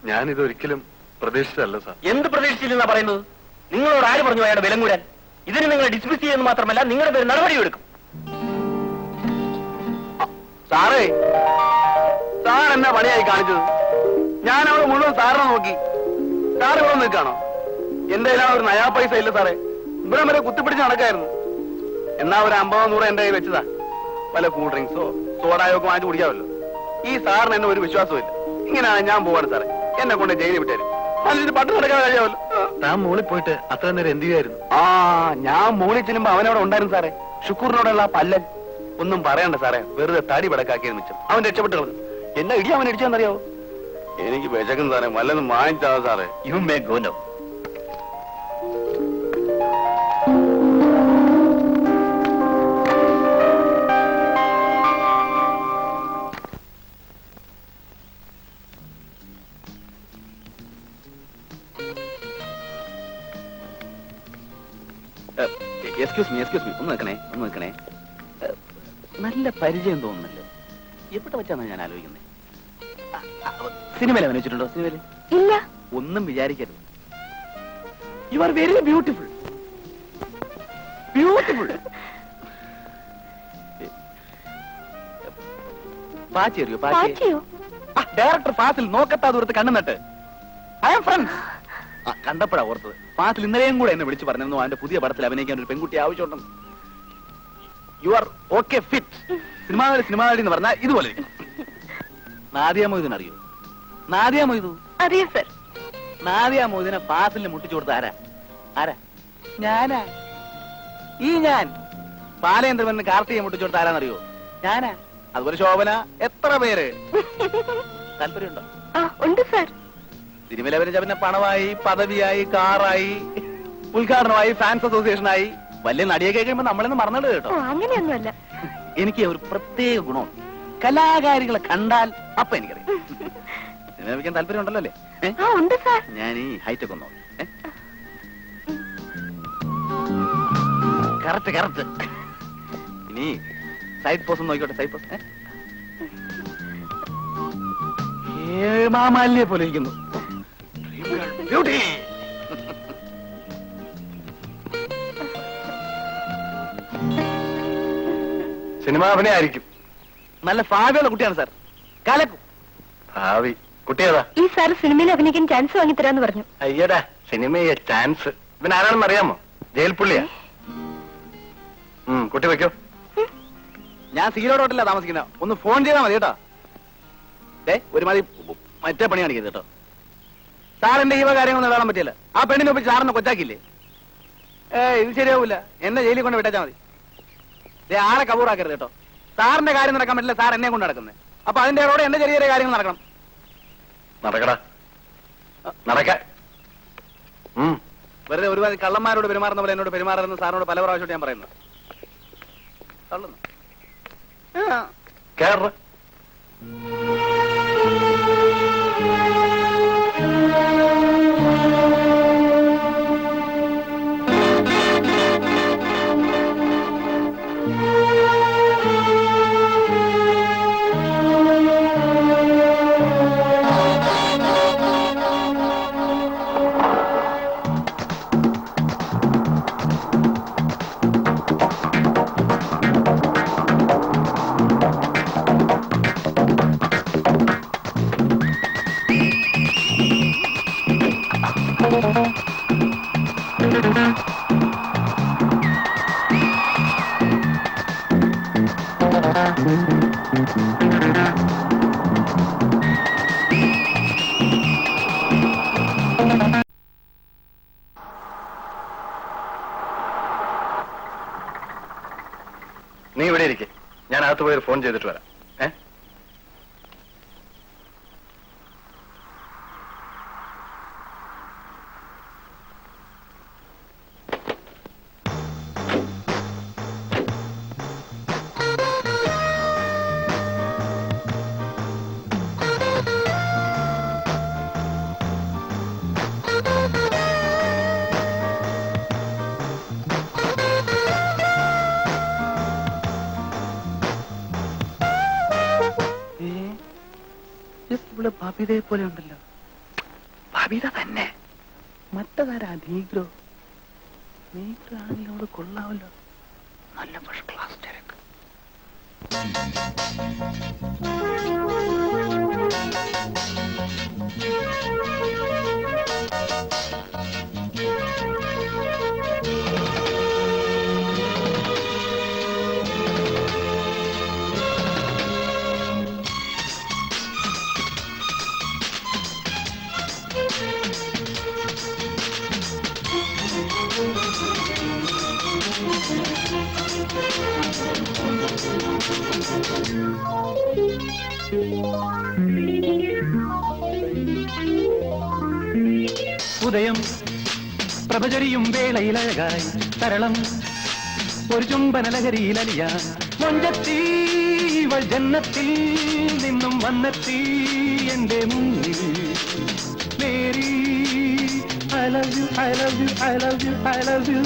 ഞാനിതൊരിക്കലും പ്രതീക്ഷിച്ചതല്ല സാർ. എന്ത് പ്രതീക്ഷിച്ചില്ലെന്നാ പറയുന്നത്? നിങ്ങളോട് ആര് പറഞ്ഞു അയാളുടെ വിലം കൂടാൻ? ഇതിന് നിങ്ങൾ ഡിസ്മിസ് ചെയ്യുന്നത് മാത്രമല്ല, നിങ്ങളുടെ പേര് നടപടിയെടുക്കും. സാറേ, സാർ എന്നാ പണിയായി കാണിച്ചത്? ഞാൻ അവിടെ മുഴുവൻ സാറിനെ നോക്കി. സാർ ഇവിടെ നിൽക്കാണോ? എന്റെ കയ്യിലാണ് ഒരു നയാ പൈസ ഇല്ല സാറേ. ഇവിടെ വരെ കുത്തിപ്പിടിച്ച് നടക്കായിരുന്നു. എന്നാ ഒരു 50-100 എന്റെ കയ്യിൽ വെച്ചതാ. വല്ല കൂൾ ഡ്രിങ്ക്സോ സോഡായോ ഒക്കെ വാങ്ങിച്ചു കുടിക്കാമല്ലോ. ഈ സാറിന് എന്നെ ഒരു വിശ്വാസവും ഇല്ല. ഇങ്ങനെയാണ് ഞാൻ പോവാണ് സാറേ. എന്നെ കൊണ്ട് ജയിലിൽ വിട്ടായിരുന്നു. നല്ലൊരു പട്ടം നടക്കാൻ കഴിയാമല്ലോ. താൻ മോളിൽ പോയിട്ട് അത്ര നേരം എന്ത് ചെയ്യായിരുന്നു? ഞാൻ മോളിൽ ചെല്ലുമ്പോ അവനവിടെ ഉണ്ടായിരുന്നു സാറേ. ഷുക്കൂറിനോടുള്ള ആ പല്ലൻ. ഒന്നും പറയണ്ട സാറേ, വെറുതെ തടി വിടക്കാക്കിയത് മിച്ചം. അവൻ രക്ഷപ്പെട്ടു കളഞ്ഞു. എന്നാ ഇടി അവൻ ഇടിച്ചാന്നറിയാവോ? എനിക്ക് വിശക്കുന്നു സാറേ, വല്ലതും വാങ്ങിച്ചാ സാറേ. You may go now. Excuse me, ഒന്ന് നിൽക്കണേ. നല്ല പരിചയം തോന്നുന്നല്ലോ. എവിടെ വെച്ചാണ് ഞാൻ ആലോചിക്കുന്നത്? സിനിമയിൽ അഭിനയിച്ചിട്ടുണ്ടോ? സിനിമയിൽ ഇല്ല. ഒന്നും വിചാരിക്കരുത്. You are very beautiful. Pachi അറിയോ? പാച്ചിയോ? ഡയറക്ടർ ഫാസിൽ നോക്കത്താ ദൂരത്ത് കണ്ണു നട്ട്. I am friends. കണ്ടപ്പോഴാ ഓർത്തത്. ഫാസിൽ ഇന്നലെയും കൂടെ എന്നെ വിളിച്ചു പറഞ്ഞിരുന്നു അവന്റെ പുതിയ പടത്തിൽ അഭിനയിക്കാൻ ഒരു പെൺകുട്ടി ആവശ്യമുണ്ടെന്ന്. You are okay fit. Cinema നടി എന്ന് പറഞ്ഞാൽ ഇതുപോലെ. നാദിയ മൊയ്തീൻ അറിയോ? നാദിയ മൊയ്തു അറിയാം സർ. നാദിയ മൊയ്തീനെ ഫാസിലിന് മുട്ടിച്ചു കൊടുത്ത ആരാ? ഞാനാ. ഞാൻ ബാലേന്ദ്രൻ കാർത്തിയെ മുട്ടിച്ചു കൊടുത്ത ആരാന്നറിയോ? ഞാനാ. അതുപോലെ ശോഭന. എത്ര പേര്? താല്പര്യമുണ്ടോ? ഉണ്ട് സർ. സിനിമയിൽ അഭിനയിച്ച പിന്നെ പണമായി, പദവിയായി, കാറായി, ഉദ്ഘാടനമായി, ഫാൻസ് അസോസിയേഷനായി. വലിയ നടിയൊക്കെ കഴിയുമ്പോ നമ്മളെന്ന് മറന്നിട്ട് കേട്ടോ. അങ്ങനെയൊന്നുമല്ല. എനിക്ക് ഒരു പ്രത്യേക ഗുണമുണ്ട്. കലാകാരികളെ കണ്ടാൽ അപ്പൊ എനിക്കറിയാം. സിനിമ വയ്ക്കാൻ താല്പര്യം ഉണ്ടല്ലോ അല്ലേ? ഉണ്ട് സാർ. ഞാൻ ഈ ഹൈറ്റ് ഒക്കെ ഒന്നോ കറക്റ്റ് കറക്റ്റ്. ഇനി സൈഡ് പോസ് നോക്കിക്കോട്ടെ. സൈഡ് പോസ് മാമാലിനെ പോലെ ഇരിക്കുന്നു. ബ്യൂട്ടി. സിനിമ അഭിനയായിരിക്കും. നല്ല ഭാവിയുള്ള കുട്ടിയാണ് സാർ. കലക്കും. ഭാവി കുട്ടിയേതാ? ഈ സാർ സിനിമയിൽ അഭിനയിക്കാൻ ചാൻസ് വാങ്ങിത്തരാന്ന് പറഞ്ഞു. അയ്യടാ, സിനിമയെ ചാൻസ്. ഇവൻ ആരാണെന്ന് അറിയാമോ? ജയിൽ പുള്ളിയാ. കുട്ടി വെക്കോ. ഞാൻ സീലോടോട്ടില്ല താമസിക്കുന്ന. ഒന്ന് ഫോൺ ചെയ്താൽ മതി കേട്ടോ. ഒരുമാതിരി മറ്റേ പണി കാണിക്കരുത് കേട്ടോ. സാറിന്റെ ഈ കാര്യങ്ങളൊന്നും ഇടാൻ പറ്റില്ല. ആ പെണ്ണിനെ ഒപ്പിച്ച് സാറിനെ കൊച്ചാക്കില്ലേ? ഇത് ശരിയാവൂല. എന്നെ ജയിലിൽ കൊണ്ട് വിട്ടേച്ചാൽ മതി. ആളെ കബൂറാക്കരുത് കേട്ടോ. സാറിന്റെ കാര്യം നടക്കാൻ പറ്റില്ല. സാർ എന്നെ കൊണ്ട് നടക്കുന്നത്. അപ്പൊ അതിന്റെ ഇടോടെ എന്റെ ചെറിയ ചെറിയ കാര്യങ്ങൾ നടക്കണം. നടക്കടാ, നടക്ക. വെറുതെ ഒരുപാട് കള്ളന്മാരോട് പെരുമാറുന്ന പോലെ എന്നോട് പെരുമാറുന്ന സാറിനോട് പല പ്രാവശ്യമായിട്ട് ഞാൻ പറയുന്നത്. കള്ളുന്നു കേറ. നീ ഇവിടെ ഇരിക്കെ. ഞാൻ അകത്ത് പോയി ഫോൺ ചെയ്തിട്ട് വരാം. ഇവിടെ ബബിതയെ പോലെ ഉണ്ടല്ലോ. ബബിത തന്നെ. മറ്റതാരാ? നീഗ്രോ. നീഗ്രോ ആണെങ്കിലും അവിടെ കൊള്ളാമല്ലോ. നല്ല ഫസ്റ്റ് ക്ലാസ് തിരക്ക്. ഉദയം പ്രഭചരിയും വേളയിലഴകായി തരളം ഒരു ചുംബനലഹരിയിലലിയാൻ മൊഞ്ചത്തീവൾ ജന്നത്തിൽ നിന്നും വന്നെത്തി എന്റെ മുന്നിൽ. Mary I love you, I love you, I love you, I love you.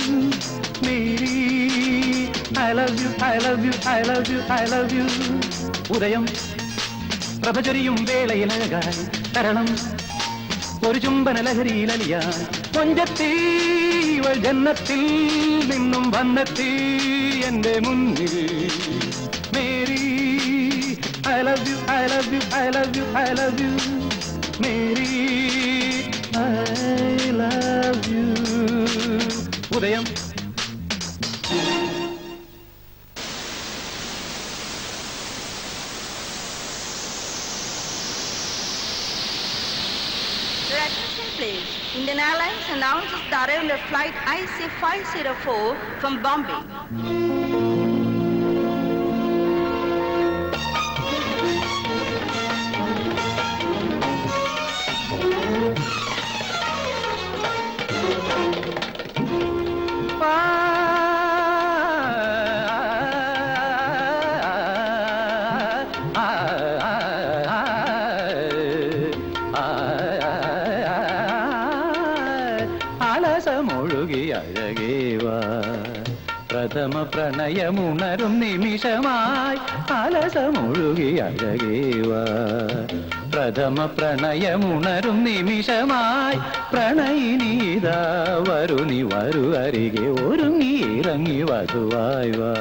Mary I love you, I love you, I love you, I love you. ഉദയം പ്രഭചരിയും വേളയിലഴകായി തരണം ഒരു ചുംബനലഹരിയിലലിയാൻ മൊഞ്ചത്തീവൾ ജന്നത്തിൽ നിന്നും വന്നെത്തി എന്റെ മുന്നിൽ. Mary I love you, I love you, I love you, I love you. Mary I love you. ഉദയം Please. Indian Airlines announces the arrival of flight IC504 from Bombay. പ്രഥമ പ്രണയമുണരും നിമിഷമായി അലസമൊഴുകി അഴകേവ. പ്രഥമ പ്രണയമുണരും നിമിഷമായി പ്രണയിനീതാ വരുനി വരു അരികെ ഒരുങ്ങി ഇറങ്ങി വധുവായി വാ.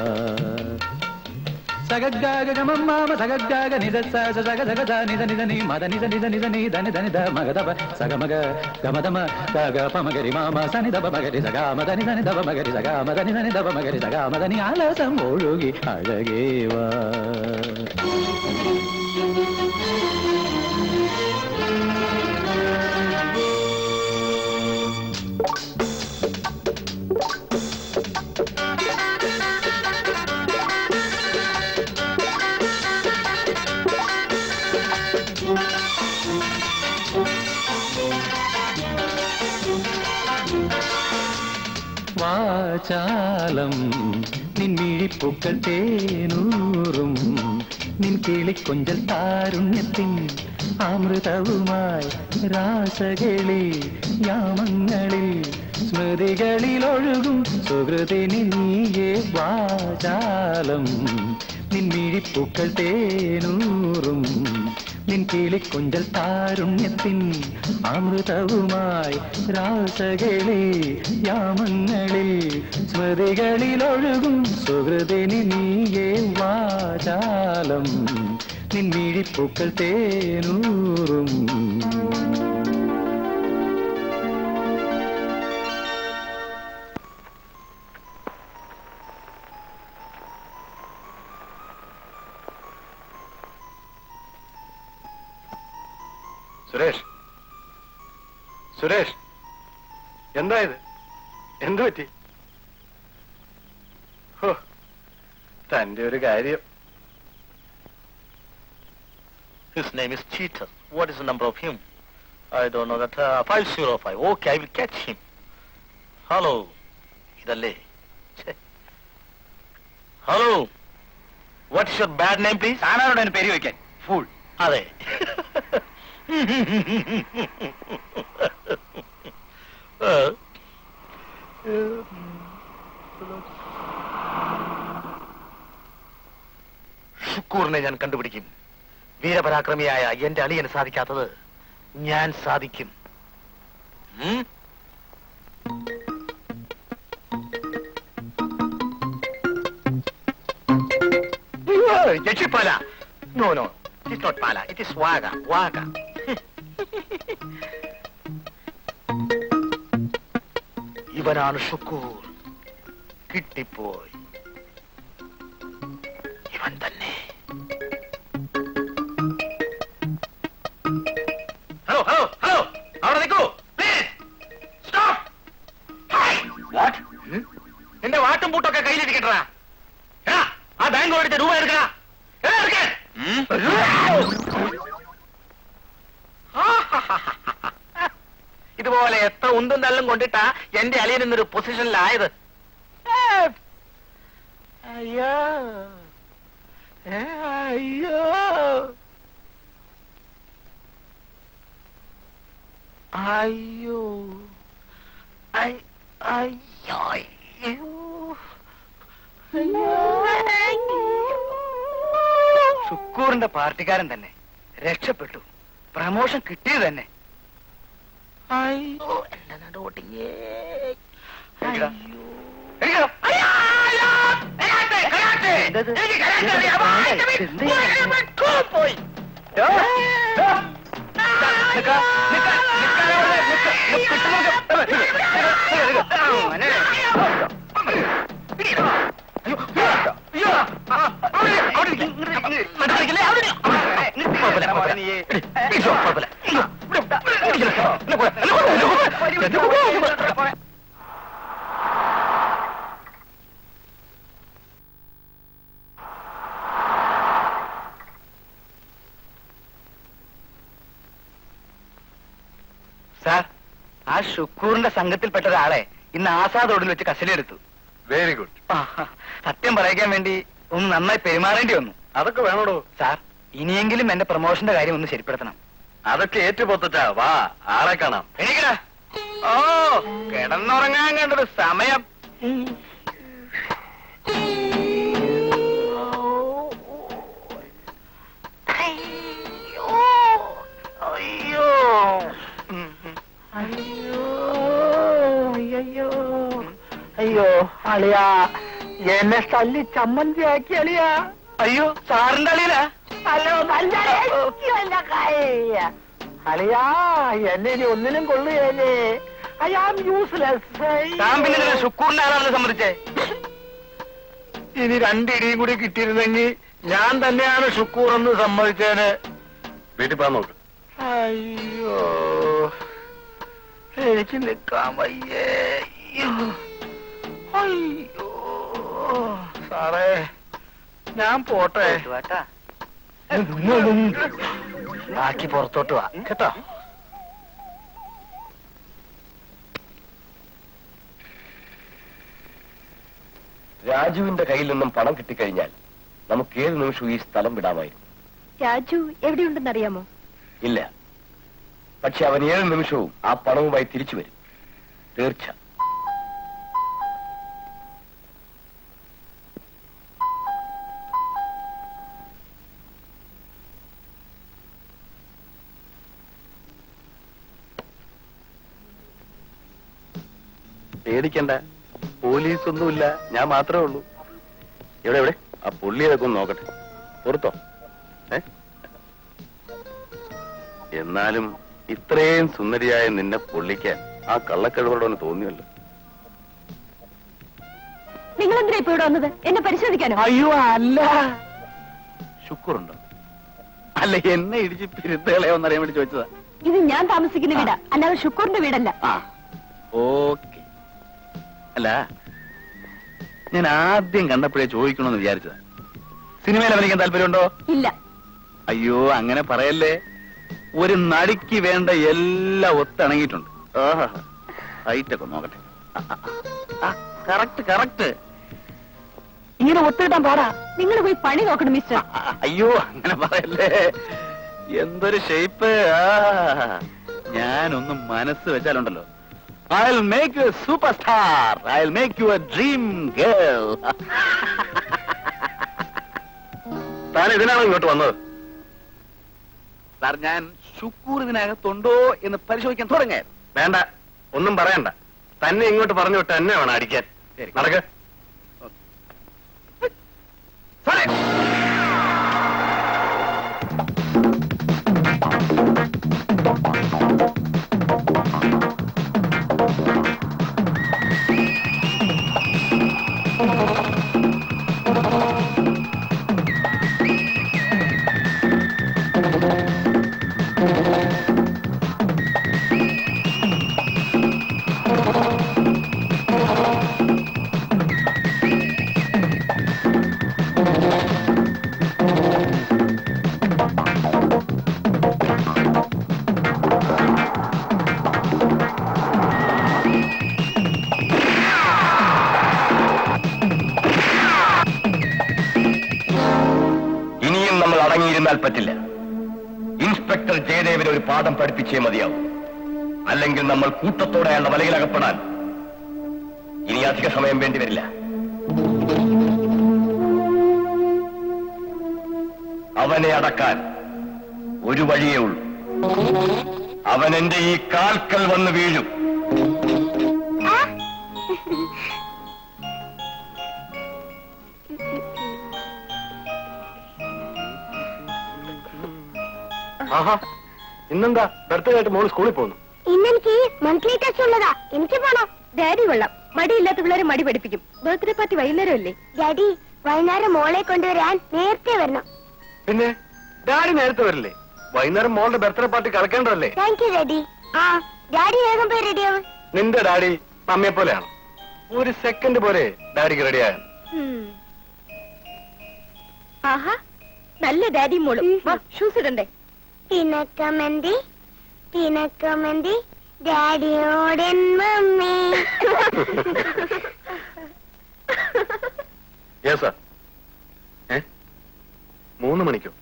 സഗഗാഗമമ്മാമ സഗഗാഗ നിദ സ സഗ സഗ ധ നിദ നിദ നി മദ നിദ നിദ നിദ നി ധ നിദ നിദ മഗദപ സഗമഗ ഗമദമ ഗഗ പമഗരി മാമ സനി ദപ മഗരി സഗാമ ധ നിദ നിദ മഗരി സഗാമ ധ നിദ നിദ മഗരി സഗാമ ധ നി ആലസം ഒഴുകി അഴകേവാ. വാചാലം നിൻമിഴിപ്പൂക്കൾ തേനൂറും നിൻ കിളിക്കൊഞ്ചൽ താരുണ്യത്തിൻ അമൃതവുമായി രാസകളി യാമങ്ങളിൽ സ്മൃതികളിലൊഴുകും സുഹൃതിനി നീയേ. വാചാലം നിൻമിഴിപ്പൂക്കൾ തേനൂറും നിൻ കിളിക്കൊഞ്ചൽ താരുണ്യത്തിൻ അമൃതവുമായി രാസകളി യാമങ്ങളിൽ സ്മൃതികളിലൊഴുകും സുഹൃതിനി നീയേ. വാചാലം നിൻമിഴിപ്പൂക്കൾ തേനൂറും. സുരേഷ്, സുരേഷ്, എന്താ ഇത്? എന്തു പറ്റി? ഹോ, തന്റെ ഒരു കാര്യം. His name is Cheater. What is the number of him? I don't know that. 505. Okay, I will catch him. Hello. Idalle. Hello. What is your bad name, please? താനാരോട് പേര് വയ്ക്കാൻ? ഫൂൾ. അതെ. ഷുക്കൂറിനെ ഞാൻ കണ്ടുപിടിക്കും. വീരപരാക്രമിയായ എന്റെ അളിയന് സാധിക്കാത്തത് ഞാൻ സാധിക്കും. ജക്ഷിപ്പാല. No no, it is not Pala, it is Vaga. Vaga. ഇവനാണ് ഷുക്കൂർ. കിട്ടിപ്പോയി. ഇവൻ തന്നെ. ഹലോ ഹലോ ഹലോ, അവിടെ നിൽക്കൂ പ്ലീസ്. സ്റ്റോപ്പ്. വാട്ട്? എന്റെ വാട്ടും പൂട്ടൊക്കെ കയ്യിലിരിക്കട്ടാ. ആ ബാങ്ക് ഓടിച്ച രൂപ എടുക്കണ. ഇതുപോലെ എത്ര ഉന്തും തള്ളും കൊണ്ടിട്ടാ എന്റെ അളിയൻ ഇന്നൊരു പൊസിഷനിലായത്. അയ്യോ അയ്യോ അയ്യോ അയ്യോ ഷുക്കൂറിന്റെ പാർട്ടിക്കാരൻ തന്നെ രക്ഷപ്പെട്ടു. പ്രമോഷൻ കിട്ടിയത് തന്നെ. അയ്യോ എന്റെ നടുവൊട്ടിങ്ങേ. പോയി. സാർ, ആ ഷുക്കൂറിന്റെ സംഘത്തിൽപ്പെട്ട ഒരാളെ ഇന്ന് ആസാദ് റോഡിൽ വെച്ച് കസ്റ്റഡിയെടുത്തു. Very good. സത്യം പറയിക്കാൻ വേണ്ടി ഒന്ന് നന്നായി പെരുമാറേണ്ടി വന്നു. അതൊക്കെ വേണോടോ സാർ, ഇനിയെങ്കിലും എന്റെ പ്രമോഷന്റെ കാര്യം ഒന്ന് ശരിപ്പെടുത്തണം. അതൊക്കെ ഏറ്റുപൊത്തറ്റാ. വാ, ആളെ കാണാം. എണീക്കടാ. ഓ, കിടന്നുറങ്ങാൻ കണ്ടൊരു സമയം. അളിയാ എന്നെ തല്ലി ചമ്മന്തിയാക്കി അളിയാ. അയ്യോ സാറിന്റെ അളിയനാ? ഹലോ അളിയാ, എന്നെ ഇനി ഒന്നിനും കൊള്ളുകയല്ലേ. I am useless. ശുക്കൂറിന്റെ ആളാണെന്ന് സമ്മതിച്ചേ. ഇനി രണ്ടിടിയും കൂടി കിട്ടിയിരുന്നെങ്കിൽ ഞാൻ തന്നെയാണ് ശുക്കൂർ എന്ന് സമ്മതിച്ചേന്. വീട്ടിൽ പോകാൻ നോക്ക്. അയ്യോ എനിക്ക് നിൽക്കാൻ വയ്യേ. അയ്യോ സാറേ ഞാൻ പോട്ടെ. ബാക്കി പുറത്തോട്ട് വാ കേട്ടോ. രാജുവിന്റെ കയ്യിൽ നിന്നും പണം കിട്ടിക്കഴിഞ്ഞാൽ നമുക്ക് ഏത് നിമിഷവും ഈ സ്ഥലം വിടാമായിരുന്നു. രാജു എവിടെയുണ്ടെന്നറിയാമോ? ഇല്ല, പക്ഷെ അവൻ ഏത് നിമിഷവും ആ പണവുമായി തിരിച്ചു വരും, തീർച്ച. പേടിക്കണ്ട, പോലീസൊന്നുമില്ല, ഞാൻ മാത്രമേ ഉള്ളൂ. എവിടെ എവിടെ ആ പുള്ളിയൊക്കെ ഒന്ന് നോക്കട്ടെ. പുറത്തോ? എന്നാലും ഇത്രയും സുന്ദരിയായ നിന്നെ പൊള്ളിക്കാൻ ആ കള്ളക്കഴിവോടൊന്ന് തോന്നിയല്ലോ. നിങ്ങൾ എന്തിനാ ഇപ്പൊ ഇവിടെ വന്നത്? എന്നെ പരിശോധിക്കാനോ? അയ്യോ അല്ല, ശുക്രുണ്ടോ? അല്ല, എന്നെ ഇടിച്ച് പിരുത്തുകളെയൊന്നറിയാൻ വേണ്ടി ചോദിച്ചതാ. ഇത് ഞാൻ താമസിക്കുന്ന വീടാ, അല്ലാതെ ശുക്കൂറിന്റെ വീടല്ല. ഓക്കെ. അല്ല, ഞാൻ ആദ്യം കണ്ടപ്പോഴേ ചോദിക്കണമെന്ന് വിചാരിച്ചതാ, സിനിമയിൽ അഭിനയിക്കാൻ താല്പര്യമുണ്ടോ? ഇല്ല. അയ്യോ അങ്ങനെ പറയല്ലേ, ഒരു നടിക്ക് വേണ്ട എല്ലാം ഒത്തിണങ്ങിയിട്ടുണ്ട്. ഹൈറ്റൊക്കെ നോക്കട്ടെ. Correct correct. ഇങ്ങനെ ഒത്തിട്ടാൻ പാടാ. നിങ്ങൾ പോയി പണി നോക്കണം മിസ്റ്റർ. അയ്യോ അങ്ങനെ പറയല്ലേ, എന്തൊരു ഷേപ്പ്. ഞാനൊന്നും മനസ്സ് വെച്ചാലുണ്ടല്ലോ, I'll make you a superstar. I'll make you a dream girl. താൻ ഇതിനാണോ ഇങ്ങോട്ട് വന്നത്? സാർ, ഞാൻ ശുക്കൂർ ഇതിനകത്തുണ്ടോ എന്ന് പരിശോധിക്കാൻ തുടങ്ങിയ. വേണ്ട, ഒന്നും പറയണ്ട. തന്നെ ഇങ്ങോട്ട് പറഞ്ഞു വിട്ട് എന്നെ വേണം അടിക്കാൻ. നടക്ക്. അടങ്ങിയിരുന്നാൽ പറ്റില്ല. ഇൻസ്പെക്ടർ ജയദേവന് ഒരു പാഠം പഠിപ്പിച്ചേ മതിയാവും. അല്ലെങ്കിൽ നമ്മൾ കൂട്ടത്തോടെ അയാളുടെ വലയിലകപ്പെടാൻ ഇനി അധിക സമയം വേണ്ടിവരില്ല. അവനെ അടക്കാൻ ഒരു വഴിയേ ഉള്ളൂ. അവൻ എന്റെ ഈ കാൽക്കൽ വന്ന് വീഴും. ആഹാ, ഇന്നെന്താ ബർത്ത്ഡേ ആയിട്ട് മോള് സ്കൂളിൽ പോകുന്നു? ഇന്നെനിക്ക് മന്ത്ലി ടെസ്റ്റ് ഉള്ളതാ, എനിക്ക് പോണം. ഡാഡി കൊള്ളാം, മടിയില്ലാത്ത പിള്ളേരെ മടി പഠിപ്പിക്കും. ബർത്ത്ഡേ പാർട്ടി വൈകുന്നേരം അല്ലേ? ഡാഡി വൈകുന്നേരം മോളെ കൊണ്ടുവരാൻ നേരത്തെ വരണം. പിന്നെ ഡാഡി നേരത്തെ വരില്ലേ? വൈകുന്നേരം മോളുടെ ബർത്ത്ഡേ പാർട്ടി കളക്കേണ്ടതല്ലേ? Thank you daddy. ആ ഡാഡി വേഗം പോയി റെഡിയാവും. നിന്റെ ഡാഡി മമ്മിയെ പോലെയാണ്. ഒരു സെക്കൻഡ് പോലെ ഡാഡിക്ക് റെഡിയായ. ആഹാ, നല്ല ഡാഡി മോളും. ഷൂസ് ഇടണ്ടേ? തിനക്കമന്തി തിനക്കമന്തി ഡാഡിയോടൻ മമ്മി. Yes sir. 3 മണിക്കോ?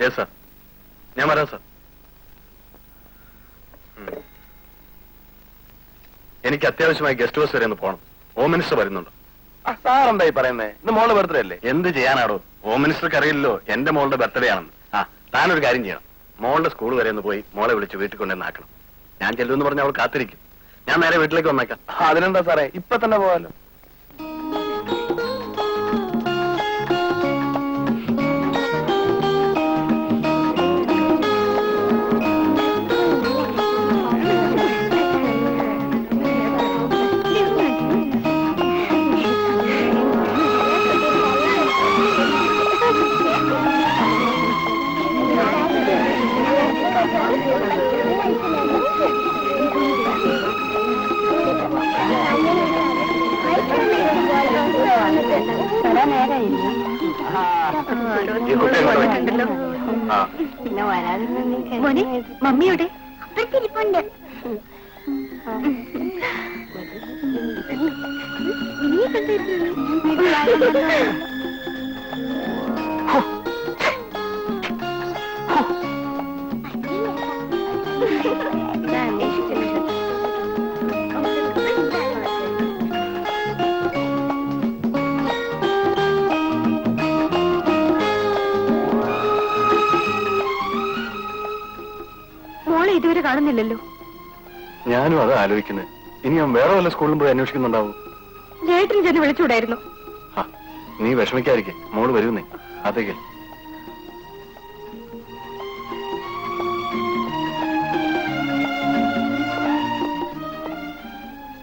യെസ് സാർ, ഞാൻ വരാം സാർ. എനിക്ക് അത്യാവശ്യമായി ഗസ്റ്റ് ഹൗസ് വരെ ഒന്ന് പോകണം. ഹോം മിനിസ്റ്റർ വരുന്നുണ്ട്. സാർ എന്തായി പറയുന്നേ? ഇന്ന് മോളുടെ ബർത്ത്ഡേ അല്ലേ? എന്ത് ചെയ്യാനാടോ, ഹോം മിനിസ്റ്റർക്ക് അറിയില്ലല്ലോ എന്റെ മോളുടെ ബർത്ത്ഡേ ആണെന്ന്. താനൊരു കാര്യം ചെയ്യണം, മോളുടെ സ്കൂൾ വരെ ഒന്ന് പോയി മോളെ വിളിച്ച് വീട്ടിൽ കൊണ്ടുവന്നാക്കണം. ഞാൻ ചെല്ലുമെന്ന് പറഞ്ഞ് അവൾ കാത്തിരിക്കും. ഞാൻ നേരെ വീട്ടിലേക്ക് വന്നേക്കാം. അതിനെന്താ സാറേ, ഇപ്പൊ തന്നെ പോവാലോ. കുട്ടിയെ കൊണ്ടുപോയി. ആ പിന്നെ വരാതെ മോനെ മമ്മിയുടെ അപ്പുറത്തിരിപ്പുണ്ട്. മോളെ ഇതുവരെ കാണുന്നില്ലല്ലോ. ഞാനും അത് ആലോചിക്കുന്നത്. ഇനി അവൻ വേറെ വല്ല സ്കൂളിലും പോയി അന്വേഷിക്കുന്നുണ്ടാവും. ജേട്ടൻ ചെന്ന് വിളിച്ചുകൂടായിരുന്നു. നീ വിഷമിക്കാതിരിക്കെ, മോള് വരുന്നേ. അതേക്ക്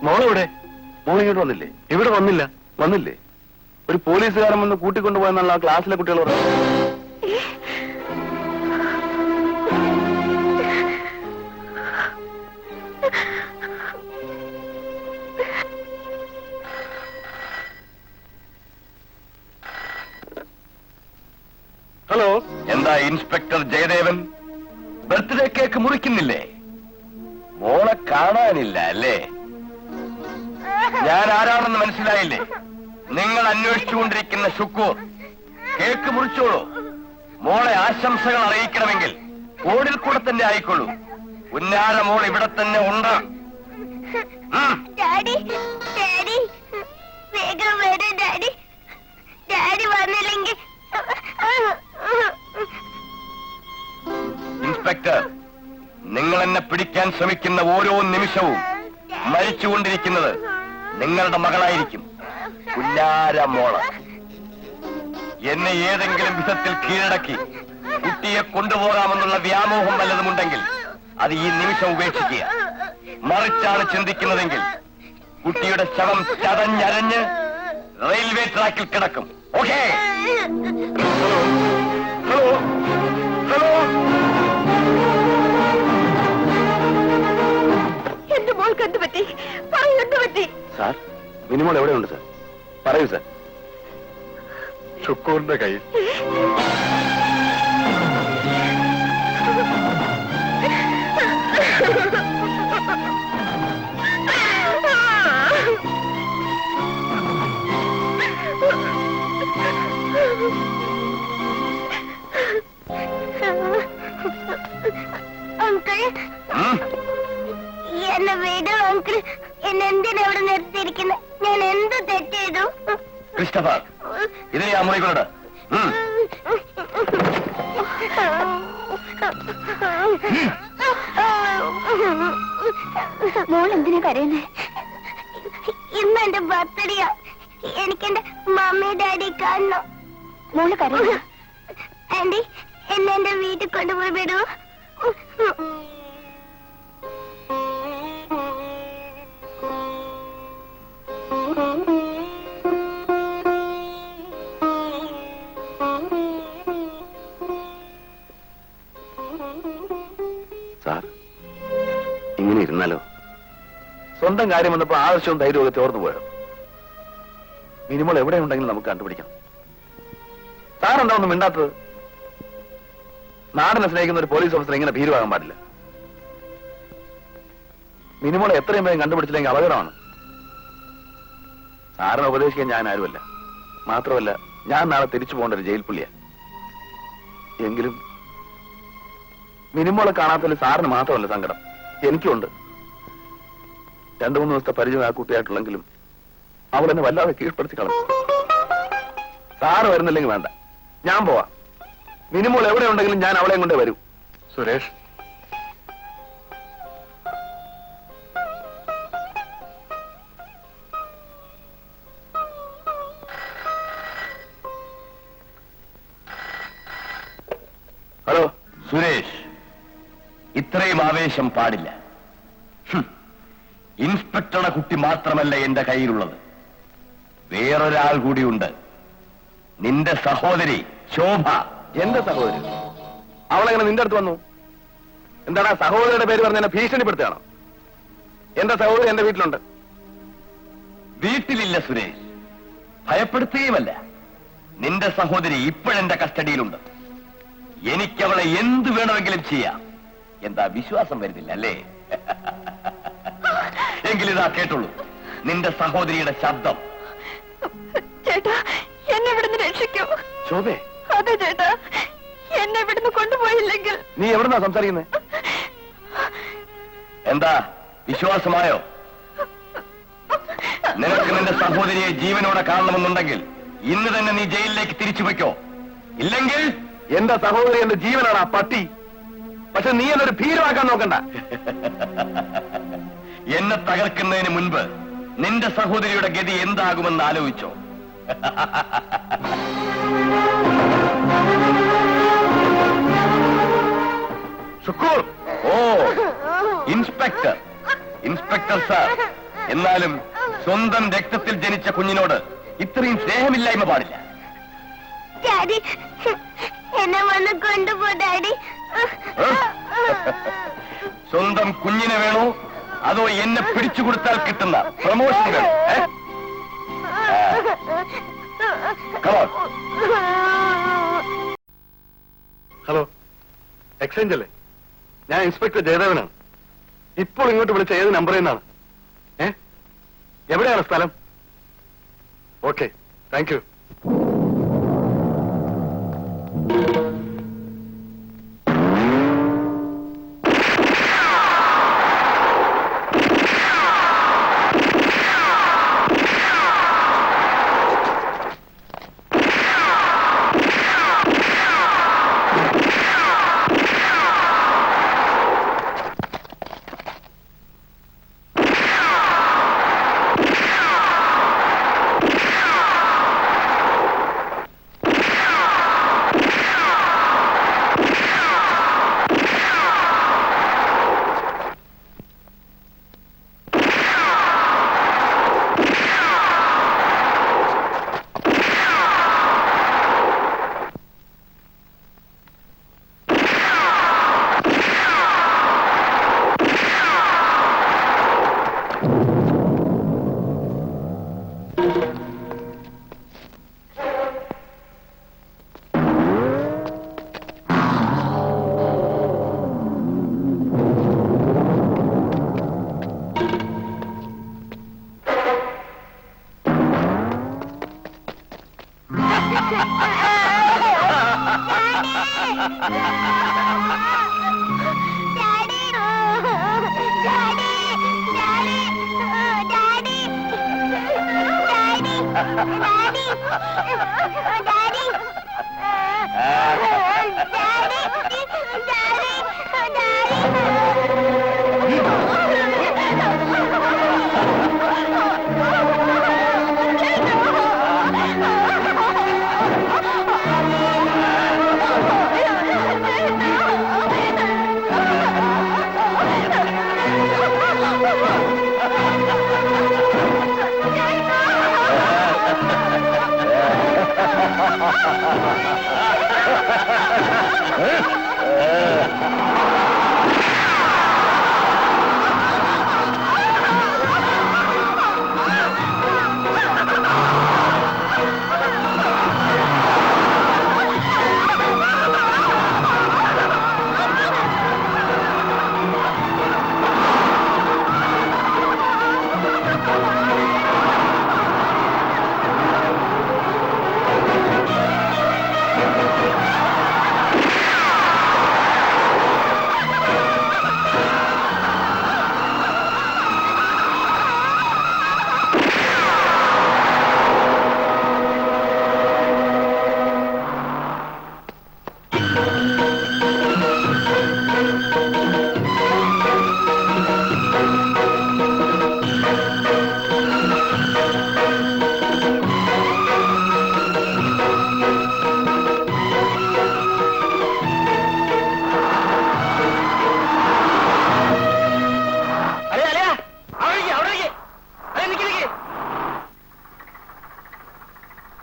മോളെവിടെ? മോളിങ്ങോട്ട് വന്നില്ലേ? ഇവിടെ വന്നില്ലേ? ഒരു പോലീസുകാരൻ വന്ന് കൂട്ടിക്കൊണ്ടുപോയെന്നുള്ള ക്ലാസ്സിലെ കുട്ടികൾ പറഞ്ഞു. ഹലോ, എന്താ ഇൻസ്പെക്ടർ ജയദേവൻ? ബർത്ത്ഡേ കേക്ക് മുറിക്കുന്നില്ലേ? മോളെ കാണാനില്ല അല്ലേ? ഞാൻ ആരാണെന്ന് മനസ്സിലായില്ലേ? നിങ്ങൾ അന്വേഷിച്ചുകൊണ്ടിരിക്കുന്ന ഷുക്കൂർ. കേക്ക് മുറിച്ചോളൂ. മോളെ ആശംസകൾ അറിയിക്കണമെങ്കിൽ ഓടിൽ കൂടെ തന്നെ ആയിക്കോളൂ. ഉന്നാര മോൾ ഇവിടെ തന്നെ ഉണ്ട്. ഡാഡി, ഡാഡി, വേഗം വരൂ ഡാഡി. ഡാഡി വന്നില്ലെങ്കിൽ ഇൻസ്പെക്ടർ, നിങ്ങൾ എന്നെ പിടിക്കാൻ ശ്രമിക്കുന്ന ഓരോ നിമിഷവും മരിച്ചുകൊണ്ടിരിക്കുന്നത് നിങ്ങളുടെ മകളായിരിക്കും, ഉന്നാര മോള്. എന്നെ ഏതെങ്കിലും വിധത്തിൽ കീഴടക്കി കുട്ടിയെ കൊണ്ടുപോകാമെന്നുള്ള വ്യാമോഹം വല്ലതുമുണ്ടെങ്കിൽ അത് ഈ നിമിഷം ഉപേക്ഷിക്കുക. മറിച്ചാണ് ചിന്തിക്കുന്നതെങ്കിൽ കുട്ടിയുടെ ശവം ചതഞ്ഞരഞ്ഞ് റെയിൽവേ ട്രാക്കിൽ കിടക്കും. ഓക്കേ? Hello, hello. എന്റെ മോൾക്ക് എന്ത് പറ്റി? എന്ത് പറ്റി? സാർ, മിനിമോൾ എവിടെയുണ്ട് സാർ? പറയൂ സാർ. ഷുക്കൂറിന്റെ കയ്യിൽ. അങ്കിൾ, എന്നെ വീട് അങ്കിൾ. എന്നെ എന്തിനാ ഇവിടെ നിർത്തിയിരിക്കുന്നത്? ഞാൻ എന്ത് തെറ്റ് ചെയ്തു? ക്രിസ്റ്റഫർ, ഇതിനെ ആ മുറികളുടെ മോൾ എന്തിനാ കരയുന്നേ? ഇന്ന് എന്റെ ബർത്ത്ഡേയാ. എനിക്കെന്റെ മമ്മി ഡാഡി കാണണം. മോള് കരയുന്നു. ആന്റി, എന്നെ എന്റെ വീട്ടിൽ കൊണ്ടുപോയി വിടൂ. സാർ, ഇങ്ങനെ ഇരുന്നാലോ? സ്വന്തം കാര്യം വന്നപ്പോ ആവശ്യവും ധൈര്യമൊക്കെ ചോർന്നു പോയോ? മിനിമോൾ എവിടെയുണ്ടെങ്കിലും നമുക്ക് കണ്ടുപിടിക്കാം. സാറെന്താ ഒന്നും മിണ്ടാത്തത്? നാടിനെ സ്നേഹിക്കുന്ന ഒരു പോലീസ് ഓഫീസർ ഇങ്ങനെ ഭീരുവാകാൻ പാടില്ല. മിനിമോളെ എത്രയും വേഗം കണ്ടുപിടിച്ചില്ലെങ്കിൽ അപകടമാണ്. സാറിനെ ഉപദേശിക്കാൻ ഞാൻ ആരുമല്ല. മാത്രമല്ല, ഞാൻ നാളെ തിരിച്ചു പോകേണ്ട ഒരു ജയിൽ പുള്ളിയാ. എങ്കിലും മിനിമോളെ കാണാത്തതിൽ സാറിന് മാത്രമല്ല സങ്കടം, എനിക്കുണ്ട്. 2-3 ദിവസത്തെ പരിചയം ആ കുട്ടിയായിട്ടുള്ളെങ്കിലും അവൾ എന്നെ വല്ലാതെ കീഴ്പ്പെടുത്തി കളഞ്ഞു. സാറ് വരുന്നില്ലെങ്കിൽ വേണ്ട, ഞാൻ പോവാ. മിനിമോൾ എവിടെ ഉണ്ടെങ്കിലും ഞാൻ അവളെയും കൊണ്ടേ വരൂ. സുരേഷ്, ഹലോ. സുരേഷ്, ഇത്രയും ആവേശം പാടില്ല. ഇൻസ്പെക്ടറുടെ കുട്ടി മാത്രമല്ല എന്റെ കയ്യിലുള്ളത്, വേറൊരാൾ കൂടിയുണ്ട്. നിന്റെ സഹോദരി ശോഭ. എന്റെ സഹോദരി? അവളെങ്ങനെ നിന്റെ അടുത്ത് വന്നു? എന്താണ് ആ സഹോദരിയുടെ പേര് പറഞ്ഞ എന്നെ ഭീഷണിപ്പെടുത്തുകയാണോ? എന്റെ സഹോദരി എന്റെ വീട്ടിലുണ്ട്. വീട്ടിലില്ല സുരേഷ്, ഭയപ്പെടുത്തുകയുമല്ല. നിന്റെ സഹോദരി ഇപ്പോഴെന്റെ കസ്റ്റഡിയിലുണ്ട്. എനിക്കവളെ എന്ത് വേണമെങ്കിലും ചെയ്യാം. എന്താ വിശ്വാസം വരുന്നില്ല അല്ലേ? എങ്കിലിതാ കേട്ടുള്ളൂ നിന്റെ സഹോദരിയുടെ ശബ്ദം. ചേട്ടാ, എന്നെ ഇവിടുന്ന് രക്ഷിക്കൂ. ശോഭേ, അതെ ചേട്ടാ, എന്നെ ഇവിടുന്ന് കൊണ്ടുപോയില്ലെങ്കിൽ. നീ എവിടുന്നാ സംസാരിക്കുന്നത്? എന്താ വിശ്വാസമായോ? നിനക്ക് നിന്റെ സഹോദരിയെ ജീവനോടെ കാണണമെന്നുണ്ടെങ്കിൽ ഇന്ന് തന്നെ നീ ജയിലിലേക്ക് തിരിച്ചു വയ്ക്കോ. ഇല്ലെങ്കിൽ എന്റെ സഹോദരി എന്റെ ജീവനാണ് ആ പട്ടി. പക്ഷെ നീ എന്നൊരു ഭീരമാക്കാൻ നോക്കണ്ട. എന്നെ തകർക്കുന്നതിന് മുൻപ് നിന്റെ സഹോദരിയുടെ ഗതി എന്താകുമെന്ന് ആലോചിച്ചോ. ശുക്കൂർ. ഓ, ഇൻസ്പെക്ടർ. Inspector sir. എന്നാലും സ്വന്തം രക്തത്തിൽ ജനിച്ച കുഞ്ഞിനോട് ഇത്രയും സ്നേഹമില്ലായ്മ പാടില്ല. ഡാഡി, എന്നെ വന്ന് കൊണ്ടുപോ ഡാഡി. സ്വന്തം കുഞ്ഞിനെ വേണോ അതോ എന്നെ പിടിച്ചു കൊടുത്താൽ കിട്ടുന്ന പ്രമോഷൻ വേണോ? ഹലോ, എക്സ്ചേഞ്ച് അല്ലേ? ഞാൻ ഇൻസ്പെക്ടർ ജയദേവനാണ്. ഇപ്പോൾ ഇങ്ങോട്ട് വിളിച്ച ഏത് നമ്പറിൽ നിന്നാണ്? എവിടെയാണ് സ്ഥലം? Okay, thank you.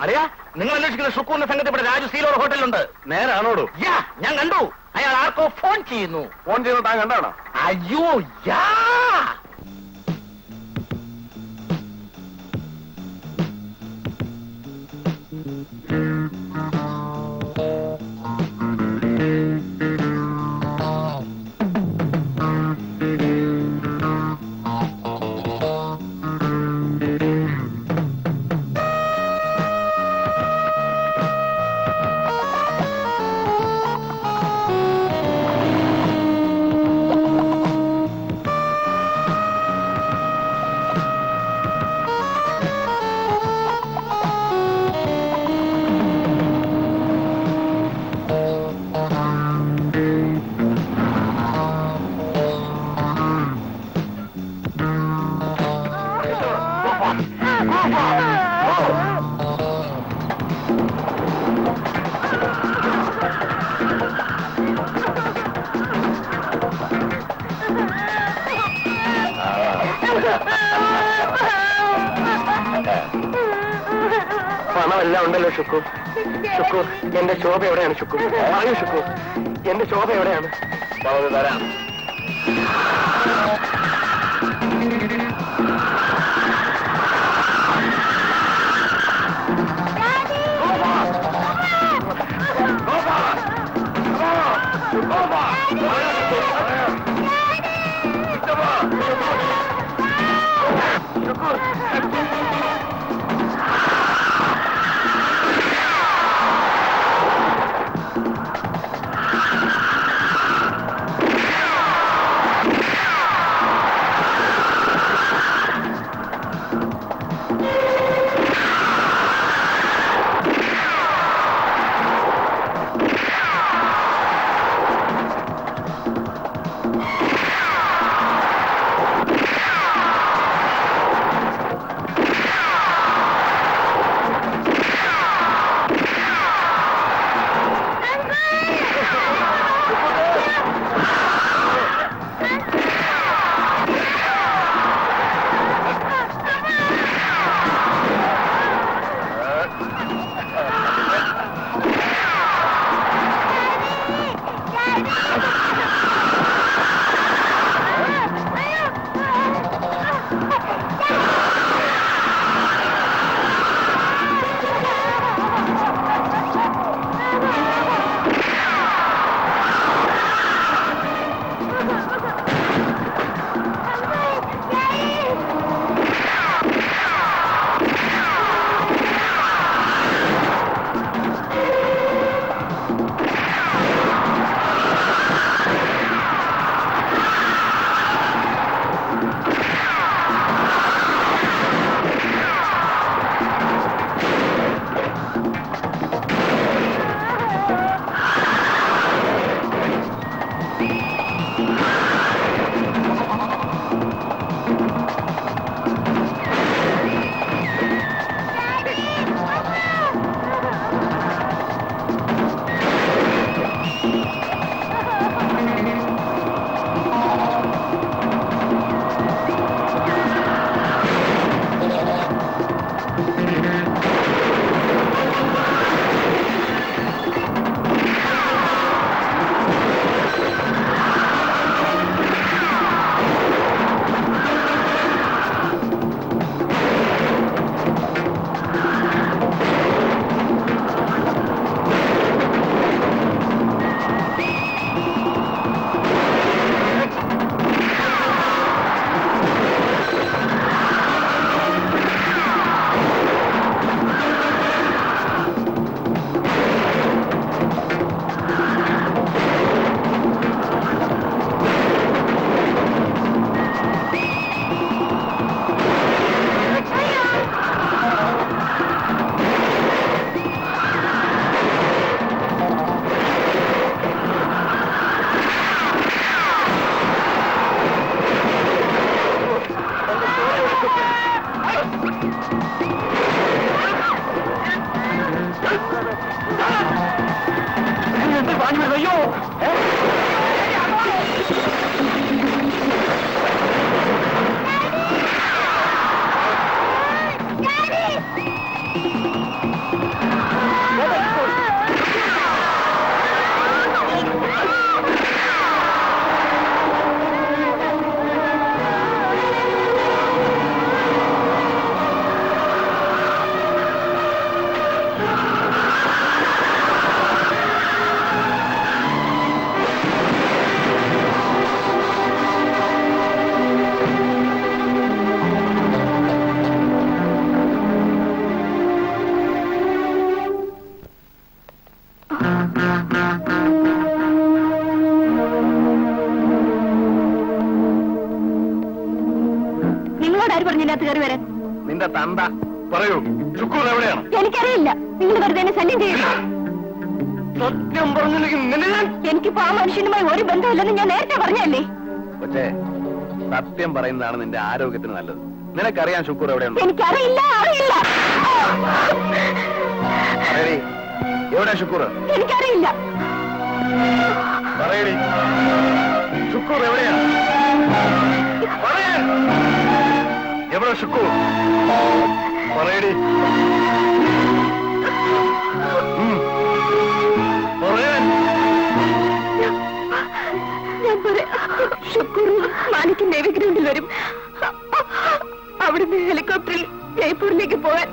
അറിയാ, നിങ്ങൾ അന്വേഷിക്കുന്ന ഷുക്കൂറിന്റെ സംഘത്തിൽ ഇവിടെ രാജു സീലോർ ഹോട്ടലിലുണ്ട്. നേരാണോടോ? ഞാൻ കണ്ടു. അയാൾ ആർക്കോ ഫോൺ ചെയ്യുന്നു. ഫോൺ ചെയ്യുന്നത് താൻ കണ്ടാണോ? അയ്യോ, യാ. എല്ലാം ഉണ്ടല്ലോ ഷുക്കു. ഷുക്കു, എന്റെ ശോഭ എവിടെയാണ് ഷുക്കു? പറയൂ ഷുക്കു, എന്റെ ശോഭ എവിടെയാണ്? തരാം. നിന്റെ തന്ത പറയൂ, ഷുക്കൂർ എവിടെയാണ്? എനിക്കറിയില്ല. നിങ്ങൾ വെറുതെ എന്നെ ശല്യം ചെയ്യില്ല. സത്യം പറഞ്ഞില്ലെങ്കിൽ നിന്നെ ഞാൻ... എനിക്കിപ്പോ ആ മനുഷ്യനുമായി ഒരു ബന്ധമില്ലെന്ന് ഞാൻ നേരത്തെ പറഞ്ഞല്ലേ. പക്ഷേ സത്യം പറയുന്നതാണ് നിന്റെ ആരോഗ്യത്തിന് നല്ലത്. നിനക്കറിയാൻ ഷുക്കൂർ എവിടെയുണ്ട്? എനിക്കറിയില്ല, അറിയില്ല. പറയടി, എവിടെ ഷുക്കൂർ? എനിക്കറിയില്ല. പറയടി, ഷുക്കൂർ എവിടെയാണ്? പറയാ, എവിടെ ഷുക്കൂർ? പറയടി. വരും. അവിടുന്ന് ഹെലികോപ്റ്ററിൽ ജയ്പൂരിലേക്ക് പോകാൻ.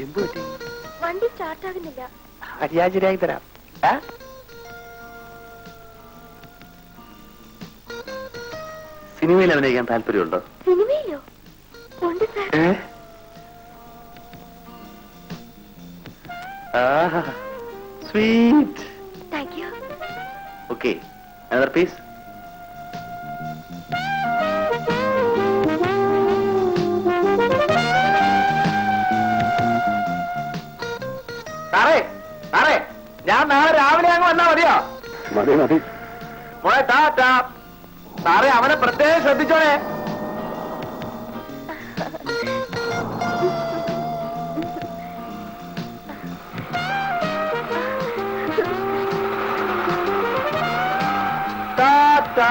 എന്തു പറ്റി? വണ്ടി സ്റ്റാർട്ട് ആകുന്നില്ല. അരിയാചരിയായി തരാം. സിനിമയിൽ അഭിനയിക്കാൻ താല്പര്യമുണ്ടോ? സിനിമയിലോ? ഉണ്ട് sir. Sweet. Thank you. Okay, another piece. സാറേ ഞാൻ നാളെ രാവിലെ അങ്ങ് വന്നാ മതിയോ? മതി മതി. മോളെ ടാറ്റാ. സാറേ അവനെ പ്രത്യേകം ശ്രദ്ധിച്ചോളെ. ടാറ്റാ.